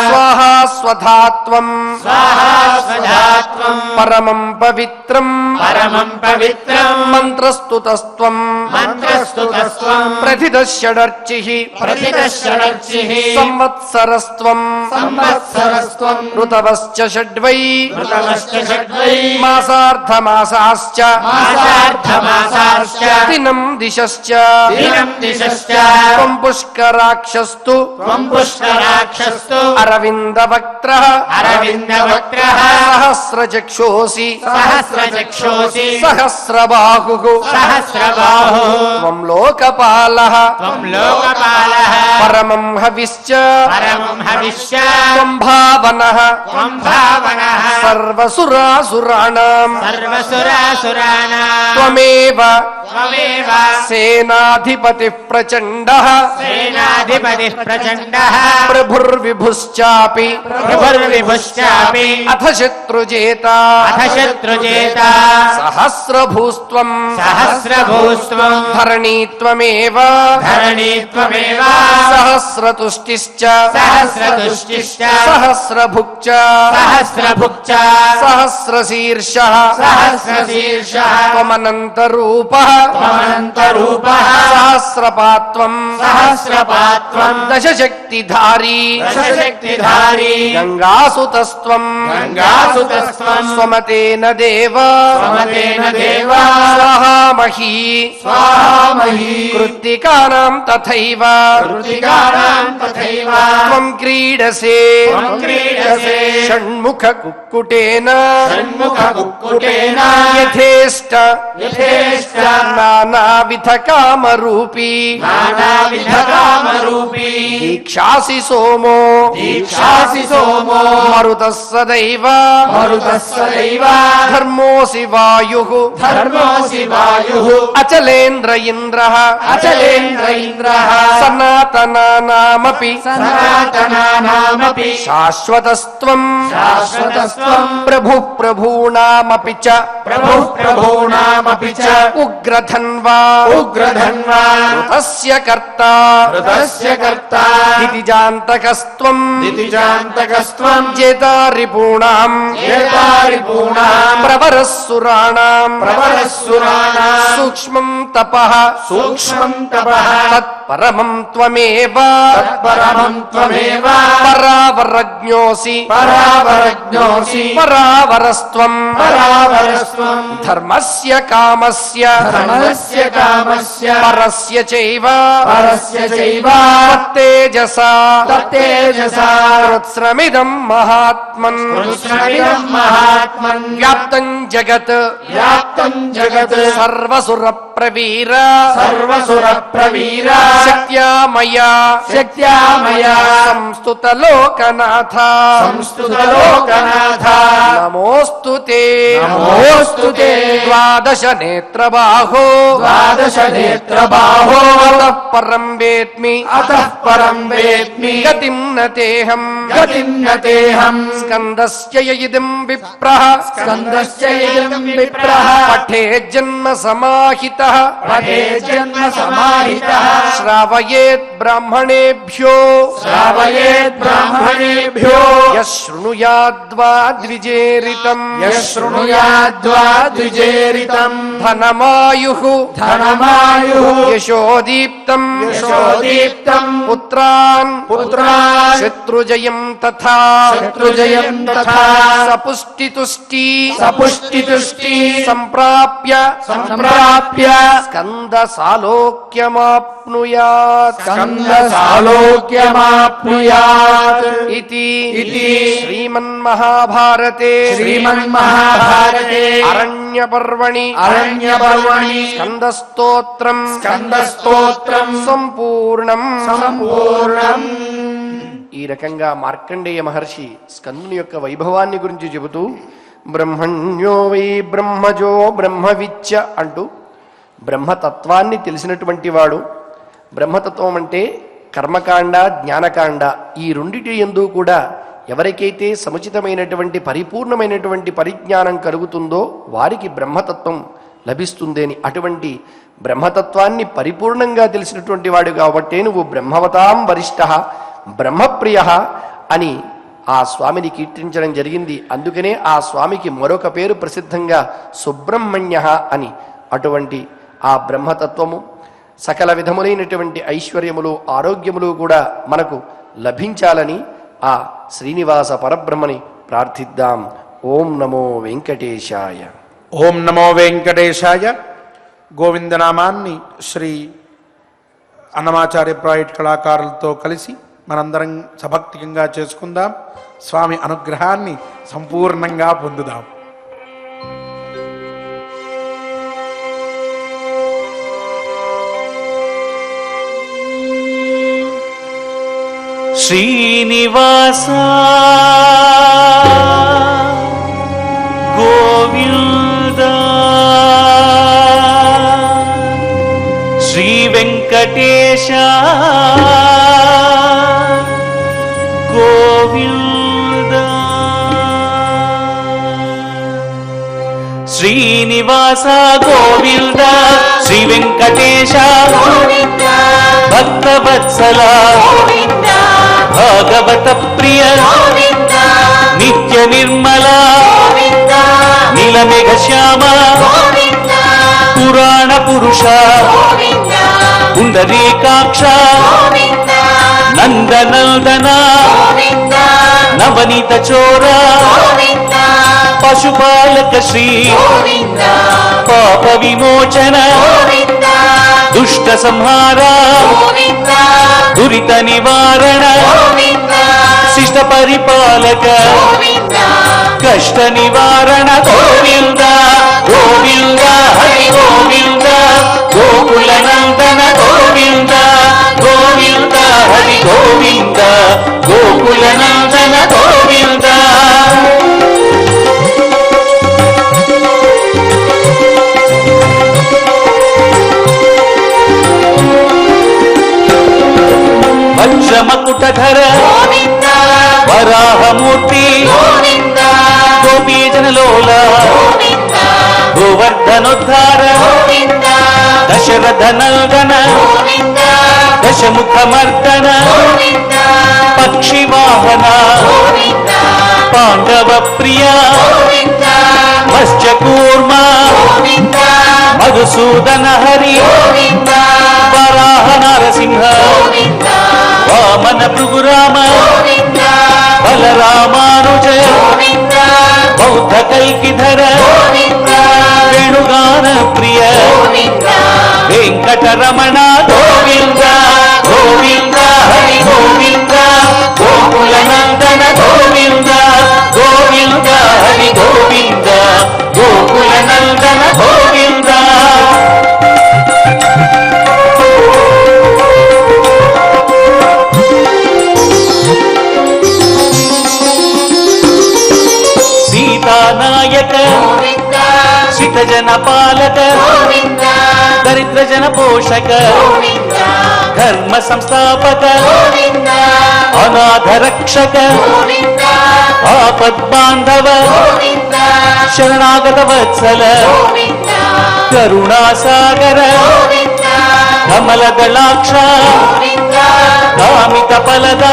స్వాహా స్వధాత్వం స్వాహా స్వధాత్వం పరమం పవిత్రం పరమం పవిత్రం మంత్రస్తుతస్త్వం మంత్రస్తుతస్త్వం ప్రతిదశ్యడర్చిః ప్రతిదశ్యడర్చిః సంవత్సరస్త్వం సంవత్సరస్త్వం ఋతవశ్చ షడ్వై ఋతవశ్చ షడ్వై మాసార్థమాసాశ్చ మాసార్థమాసాశ్చ దినం దిశశ్చ దినం దిశశ్చ త్వం పుష్కరాక్షస్తు త్వం పుష్కరాక్షస్తు అరవిందవక్త్రః అరవిందవక్త్రః సహస్రచక్షోసి సహస్రచక్షోసి సహస్రబాహుః సహస్రబాహుః త్వం లోకపాలః త్వం లోకపాలః పరమం హవిశ్చ పరమం హవిష్య త్వం భావనః త్వం భావనః సర్వసురాసురాణాం సర్వసురాసురాణాం త్వమేవ త్వమేవ సేనాధిపతిః ప్రచండః సేనాధిపతిః ప్రచండః ప్రభుర్విభుశ్చాపి ప్రభుర్విభుశ్చాపి అథ శత్రుజేత అథ శత్రుజేత సహస్రభూస్త్వం సహస్రభూస్త్వం ధరణీత్వమేవ ధరణీత్వమేవ సహస్రతుష్టిశ్చ సహస్రతుష్టిశ్చ సహస్రభుక్చ సహస్రభుక్చ సహస్రశీర్షః సహస్రశీర్షః త్వమనంతరూపః త్వమనంతరూపః సహస్రపాత్వం సహస్రపాత్వం దశశక్తిధారీ దశశక్తిధారీ గంగాసుతస్త్వం గంగాసుతస్త్వం స్వమతేన దేవ స్వమతేన దేవ స్వాహామహీ స్వాహామహీ కృత్తికానాం తథైవ కృతికానాం తథైవ త్వం క్రీడసే త్వం క్రీడసే షణ్ముఖ కుక్కుటేన షణ్ముఖ కుక్కుటేన యథేష్ట యథేష్ట నానావిధ కామరూపీ నానావిధ కామరూపీ దీక్షాసి సోమో దీక్షాసి సోమో మరుతః సదైవ మరుతః సదైవ ధర్మోసి వాయుః ధర్మోసి వాయుః అచలేంద్ర ఇంద్రః అచలేంద్ర ఇంద్రః సనాతనానామపి సనాతనానామపి శాశ్వతస్త్వం శాశ్వతస్త్వం ప్రభు ప్రభూణామపి చ ప్రభుః ప్రభూణామపి చ ఉగ్రధన్వా ఉగ్రధన్వా ఋతస్య కర్త ఋతస్య కర్త దితిజాంతకస్త్వం దితిజాంతకస్త్వం జేతారిపూణాం ఏతారిపూణాం ప్రవరస్సురాణాం ప్రవరస్సురాణాం సూక్ష్మం తపః సూక్ష్మం తపః తత్ తత్పరమం త్వమేవ తత్పరమం త్వమేవ పరావరజ్ఞోసి పరావరజ్ఞోసి పరావరస్త్వం పరావరస్త్వం ధర్మస్య కామస్య ధర్మస్య కామస్య పరస్య చైవ పరస్య చైవ తత్తేజసా తత్తేజసా కృత్స్నమిదం మహాత్మన్ కృష్ణమిదం మహాత్మన్ వ్యాప్తం జగత్ వ్యాప్తం జగత్ సర్వసుర ప్రవీర సర్వసుర ప్రవీర శక్త్యా మయా శక్త్యా మయా సంస్తుత లోకనాథ సంస్తుత లోకనాథ నమోస్తు తే నమోస్తు తే ద్వాదశ నేత్రబాహో ద్వాదశ నేత్రబాహో అతః పరం వేత్మి అతః పరం వేత్మి గతిం నతేహం గతిం నతేహం స్కందస్య ఇదం విప్రః స్కందస్య ఇదం విప్రః పఠే జన్మ సమాహితః పఠే జన్మ సమాహితః శ్రావయేత్ బ్రాహ్మణేభ్యో శ్రావయేత్ బ్రాహ్మణేభ్యో యః శృణుయాద్వా ద్విజేరితం యః శృణుయాద్వా ద్విజేరితం ధనమాయుః ధనమాయుః యశోదీప్తం యశోదీప్తం పుత్రాన్ పుత్రాన్ శత్రుజయం తథా శత్రుజయం తథా సపుష్టితుష్టి సపుష్టితుష్టి సంప్రాప్య సంప్రాప్య స్కంద సాలోక్యమాప్నుయాత్ స్కంద సాలోక్యమాప్నుయాత్ ఇతి ఇతి శ్రీమన్మహాభారతే శ్రీమన్మహాభారతే అరణ్యపర్వణి అరణ్యపర్వణి స్కందస్తోత్రం స్కందస్తోత్రం సంపూర్ణం సంపూర్ణం. ఈ రకంగా మార్కండేయ మహర్షి స్కందుని యొక్క వైభవాన్ని గురించి చెబుతూ బ్రహ్మణ్యో వై బ్రహ్మజో బ్రహ్మవిచ్చ అంటూ బ్రహ్మతత్వాన్ని తెలిసినటువంటి వాడు. బ్రహ్మతత్వం అంటే కర్మకాండ జ్ఞానకాండ ఈ రెండిటి యందు కూడా ఎవరికైతే సముచితమైనటువంటి పరిపూర్ణమైనటువంటి పరిజ్ఞానం కలుగుతుందో వారికి బ్రహ్మతత్వం లభిస్తుందని, అటువంటి బ్రహ్మతత్వాన్ని పరిపూర్ణంగా తెలిసినటువంటి వాడు కాబట్టే నువ్వు బ్రహ్మవతాం వరిష్ఠ బ్రహ్మప్రియ అని ఆ స్వామిని కీర్తించడం జరిగింది. అందుకనే ఆ స్వామికి మరొక పేరు ప్రసిద్ధంగా సుబ్రహ్మణ్య అని. అటువంటి ఆ బ్రహ్మతత్వము సకల విధములైనటువంటి ఐశ్వర్యములు ఆరోగ్యములు కూడా మనకు లభించాలని ఆ శ్రీనివాస పరబ్రహ్మని ప్రార్థిద్దాం. ఓం నమో వెంకటేశాయ. ఓం నమో వెంకటేశాయ. గోవిందనామాన్ని శ్రీ అన్నమాచార్య ప్రాజెక్ట్ కళాకారులతో కలిసి మనందరం సభక్తికంగా చేసుకుందాం. స్వామి అనుగ్రహాన్ని సంపూర్ణంగా పొందుదాం. శ్రీనివాస గోవింద శ్రీ వెంకటేశ గోవింద శ్రీనివాస గోవింద శ్రీ వెంకటేశ భక్తవత్సల భాగవత ప్రియ నిత్య నిర్మల నీలమేఘ శ్యామ పురాణ పురుష పుండరీకాక్ష నందనందన నవనీత చోర పశుపాలక శ్రీ పాప విమోచన దుష్ట సంహార దురిత నివారణ శిష్ట పరిపాలక కష్ట నివారణ గోవింద గోవింద హరి గోవింద గోకుల నందన గోవింద గోవింద హరి గోవింద గోకుల నందన గోవింద వజ్రమకుటధర వరాహమూర్తి గోపీజనలోల గోవర్ధనోద్ధార దశరథ నందన దశముఖమర్దన పక్షి వాహన పాండవ ప్రియ మత్స్యకూర్మ మధుసూదన హరి వరాహ నరసింహ నరసింహ వామన భృగురామ బలరామానుజ బౌద్ధ కల్కిధర వేణుగాన ప్రియ వెంకటరమణ గోవింద గోవింద హరి గోవింద గోకుల నందన గోవింద గోవింద హరి గోవింద గోకుల నందన గోవింద. సీతానాయక సితజన పాలక దరిద్ర జన పోషక ధర్మ సంస్థాపక అనాథ రక్షక ఆపద్బాంధవ శరణాగత వత్సల కరుణాసాగర కమలదళాక్ష కామిత ఫలద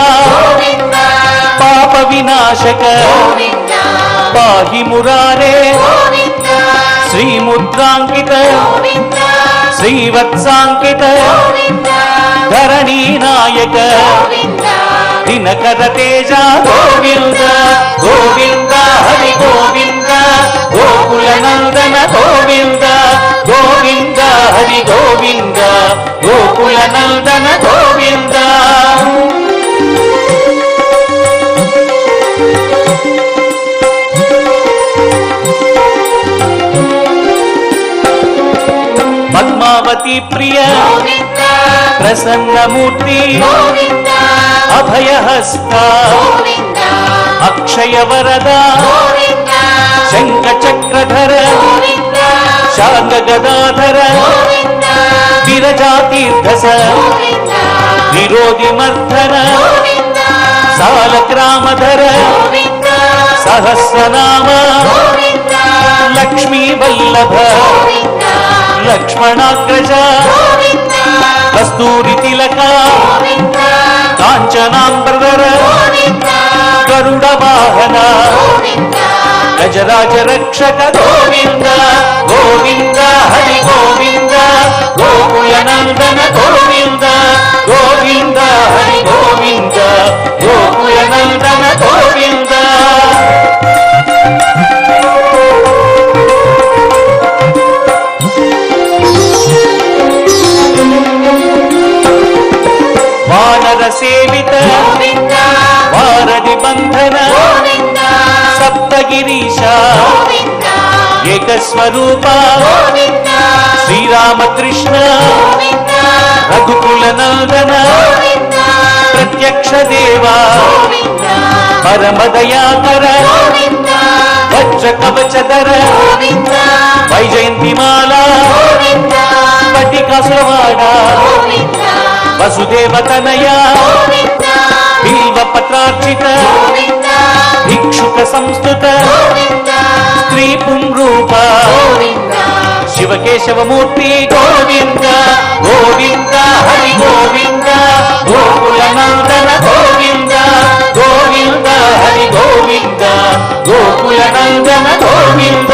పాప వినాశక పాహి మురారే శ్రీముద్రాంకిత శ్రీవత్సాంకిత ధరణీ నాయక దినకర తేజ గోవింద గోవింద హరి గోవింద గోకుల నందన గోవింద గోవింద హరి గోవింద గోకుల నందన గోవింద. పద్మావతి ప్రియ ప్రసన్నమూర్తి అభయహస్త అక్షయ వరద శంఖ చక్రధర శాంగ గదాధర విరజాతీర్థస విరోధి మర్ధన సాలగ్రామధర సహస్రనామ లక్ష్మీ వల్లభ లక్ష్మణాగ్రజ కస్తూరి తిలక కాంచనాంబర గరుడ వాహన గజరాజ రక్షక గోవింద గోవింద హరి గోవింద గోకుల నందన గోవింద గోవింద హరి గోవింద గోకుల నందన గోవింద. వానర సేవిత వారధి బంధన సప్తగిరీశ ఏకస్వరూప శ్రీరామకృష్ణ రఘుకుల నందన ప్రత్యక్ష దేవా పరమదయాకర వజ్ర కవచధర వైజయంతిమాల పట్టికాసురవాడ వసుదేవతనయ బిల్వ పత్రార్చిత భిక్షుక సంస్థుత స్త్రీ పుంరూప శివకేశవమూర్తి గోవింద గోవింద హరి గోవింద గోకుల నందన గోవింద గోవింద హరి గోవింద గోకుల నందన గోవింద.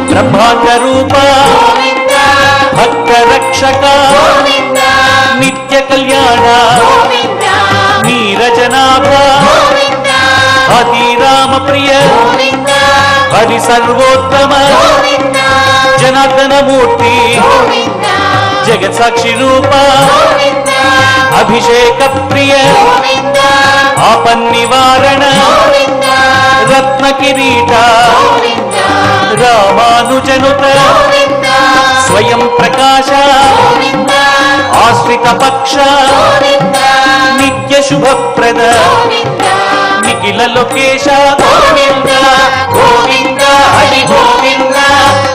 బ్రహ్మాండ రూప భక్త రక్షక నిత్య కళ్యాణ నీరజనాభ అతిరామ ప్రియ హరి సర్వోత్తమ జనార్దన మూర్తి జగత్ సాక్షి రూప అభిషేక ప్రియ ఆపన్నివారణ రత్న కిరీట రామానుజనుత స్వయం ప్రకాశ ఆశ్రిత పక్ష నిత్య శుభప్రద నిఖిల లోకేశ గోవింద గోవింద హరి గోవింద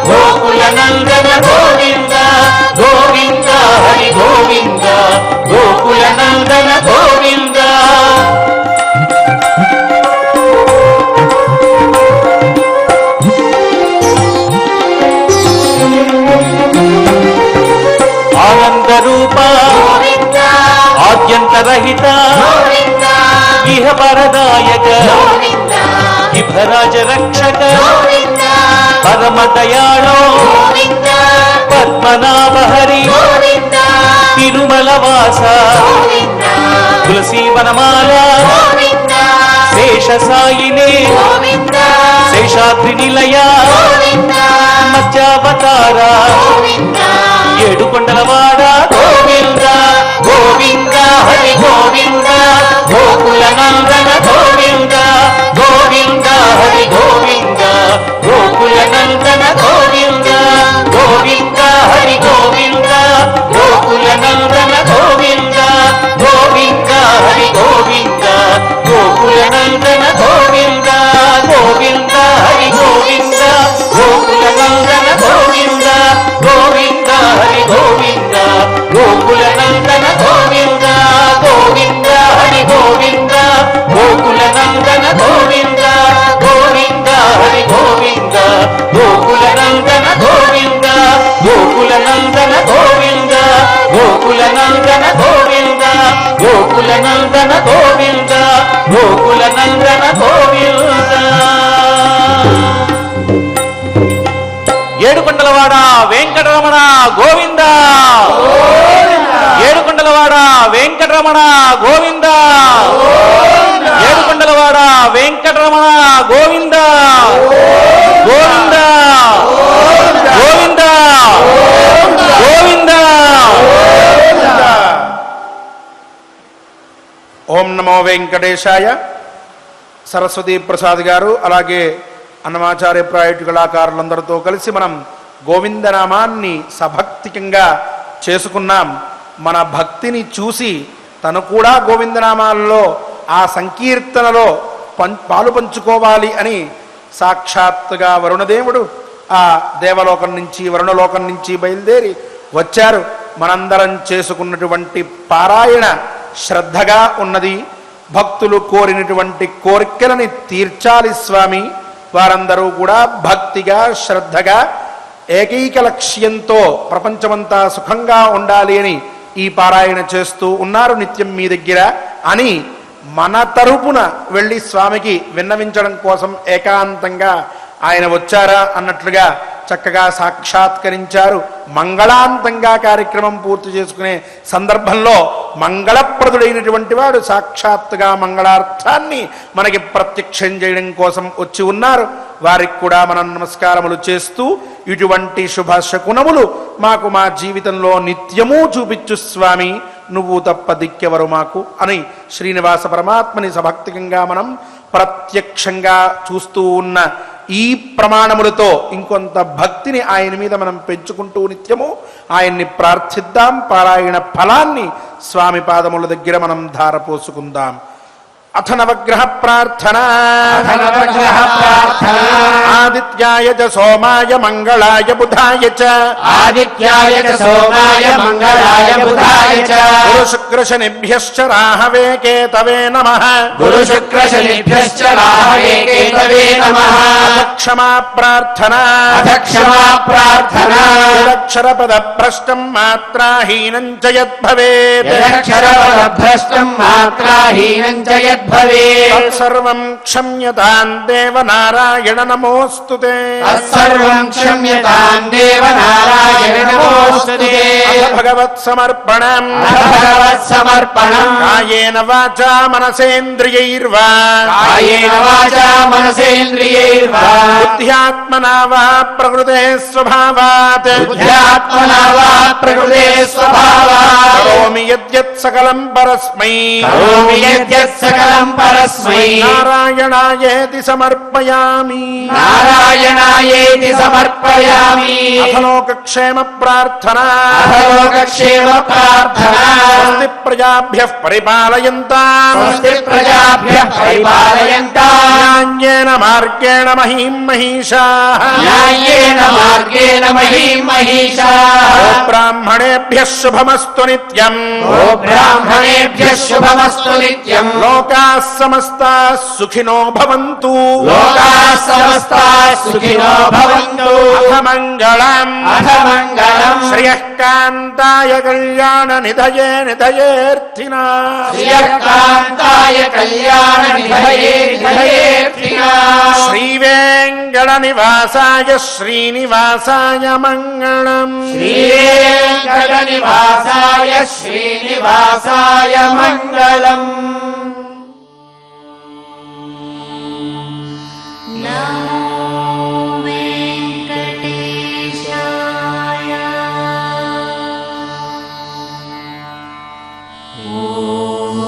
గోకుల నందన గోవింద గోవింద హరి గోవింద గోకుల నందన గోవింద. ఆనంద రూప ఆద్యంత రహిత ఇహ పరదాయక గోవింద ఇభరాజ రక్షక గోవింద పరమ దయాళో గోవింద పద్మనాభ హరి గోవింద తిరుమల వాస గోవింద తులసి వనమాల గోవింద శేష సాయినే గోవింద శేషాద్రి నిలయ గోవింద మధ్యావతార గోవింద ఏడు కొండలవాడ గోవింద గోవింద హరి గోవింద గోకుల నందన గోవింద గోవింద హరి గోవింద గోకుల నందన గోవింద గోవింద హరి గోవింద గోకుల నందన గోవింద గోవింద హరి గోవింద గోకుల నందన గోవింద గోవింద హరి గోవింద గోకుల నందన గోవింద గోవింద హరి గోవింద గోకుల నందన గోవింద గోవింద హరి గోవింద గోకుల నందన గోవింద గోవింద హరి గోవింద గోకుల నందన గోవింద గోకుల నందన గోవింద గోకుల నందన గోవింద గోకుల నందన గోవింద గోకుల నందన గోవింద ఏడుకొండలవాడ వెంకటరమణ గోవింద ఏడుకొండలవాడ వెంకటరమణ గోవింద ఏడుకొండలవాడ వెంకటరమణ గోవింద గోవింద గోవింద గోవింద ఓం నమో వెంకటేశాయ. సరస్వతీ ప్రసాద్ గారు అలాగే అన్నమాచార్య ప్రాయటి కళాకారులందరితో కలిసి మనం గోవిందనామాన్ని సభక్తికంగా చేసుకున్నాం. మన భక్తిని చూసి తను కూడా గోవిందనామాల్లో ఆ సంకీర్తనలో పాలు పంచుకోవాలి అని సాక్షాత్తుగా వరుణదేవుడు ఆ దేవలోకం నుంచి వరుణలోకం నుంచి బయలుదేరి వచ్చారు. మనందరం చేసుకున్నటువంటి పారాయణ శ్రద్ధగా ఉన్నది. భక్తులు కోరినటువంటి కోరికలని తీర్చాలి స్వామి. వారందరూ కూడా భక్తిగా శ్రద్ధగా ఏకైక లక్ష్యంతో ప్రపంచమంతా సుఖంగా ఉండాలి అని ఈ పారాయణ చేస్తూ ఉన్నారు నిత్యం మీ దగ్గర అని మన తరపున వెళ్ళి స్వామికి విన్నవించడం కోసం ఏకాంతంగా ఆయన వచ్చారా అన్నట్లుగా చక్కగా సాక్షాత్కరించారు. మంగళాంతంగా కార్యక్రమం పూర్తి చేసుకునే సందర్భంలో మంగళప్రదుడైనటువంటి వాడు సాక్షాత్తుగా మంగళార్థాన్ని మనకి ప్రత్యక్షం చేయడం కోసం వచ్చి ఉన్నారు. వారికి కూడా మనం నమస్కారములు చేస్తూ ఇటువంటి శుభ శకునములు మాకు మా జీవితంలో నిత్యమూ చూపించు స్వామి, నువ్వు తప్ప దిక్కెవరు మాకు అని శ్రీనివాస పరమాత్మని సభక్తికంగా మనం ప్రత్యక్షంగా చూస్తూ ఉన్న ఈ ప్రమాణములతో ఇంకొంత భక్తిని ఆయన మీద మనం పెంచుకుంటూ నిత్యము ఆయన్ని ప్రార్థిద్దాం. పారాయణ ఫలాన్ని స్వామి పాదముల దగ్గర మనం ధారపోసుకుందాం. అథ నవగ్రహ ప్రార్థన ఆదిత్యాయ చ సోమాయ మంగళాయ బుధాయ చ ఆదిత్యాయ చ సోమాయ మంగళాయ బుధాయ చ గురు శుక్ర శనిభ్యశ్చ రాహవే కేతవే నమః గురు శుక్ర శనిభ్యశ్చ రాహవే కేతవే నమః క్షమా ప్రార్థన క్షమా ప్రార్థన అక్షరపద భ్రష్టం మాత్రాహీనం చ యద్భవేత్ యదక్షరపదభ్రష్టం మాత్రాహీనం చ యద్భవేత్ తత్సర్వం క్షమ్యతాం దేవ నారాయణ నమోస్తుతే తత్సర్వం క్షమ్యతాం దేవ నారాయణ నమోస్తుతే భగవత్ సమర్పణం భగవత్ సమర్పణం కాయేన వాచా మనసేంద్రియైర్వా కాయేన వాచా మనసేంద్రియైర్వా బుద్ధ్యాత్మనా వా ప్రకృతే స్వభావాత్ బుద్ధ్యాత్మనా వా ప్రకృతే స్వభావాత్ కరోమి యద్యత్ సకలం పరస్మై కరోమి యద్యత్ సకలం పరస్మై నారాయణాయేతి సమర్పయామి. నారాయణాయేతి సమర్పయామి. అథలోకక్షేమ ప్రార్థన అథలోకక్షేమ ప్రార్థన స్వస్తి ప్రజాభ్యః పరిపాలయంతాం స్వస్తి ప్రజాభ్యః పరిపాలయంతాం న్యాయేన మార్గేణ మహీం మహిషాః న్యాయేన మార్గేణ మహీం మహిషాః బ్రాహ్మణేభ్యః శుభమస్తు నిత్యం ఓ బ్రాహ్మణేభ్యః శుభమస్తు నిత్యం లోకాః సమస్తాః సుఖినో భవంతు లోకాః సమస్తాః సుఖినో భవంతు అథ మంగళం అథ మంగళం శ్రియఃకాంతాయ కళ్యాణ నిధయే నిధయేర్థినా శ్రియకాంతాయ శ్రీనివాసాయ కళ్యాణ నిధయే నిధయేర్తిగా శ్రీ వెంకట నివాసాయ శ్రీనివాసాయ మంగళం శ్రీవేంకట నివాసాయ శ్రీనివాసాయ మంగళం నమో వెంకటేశాయ ఓం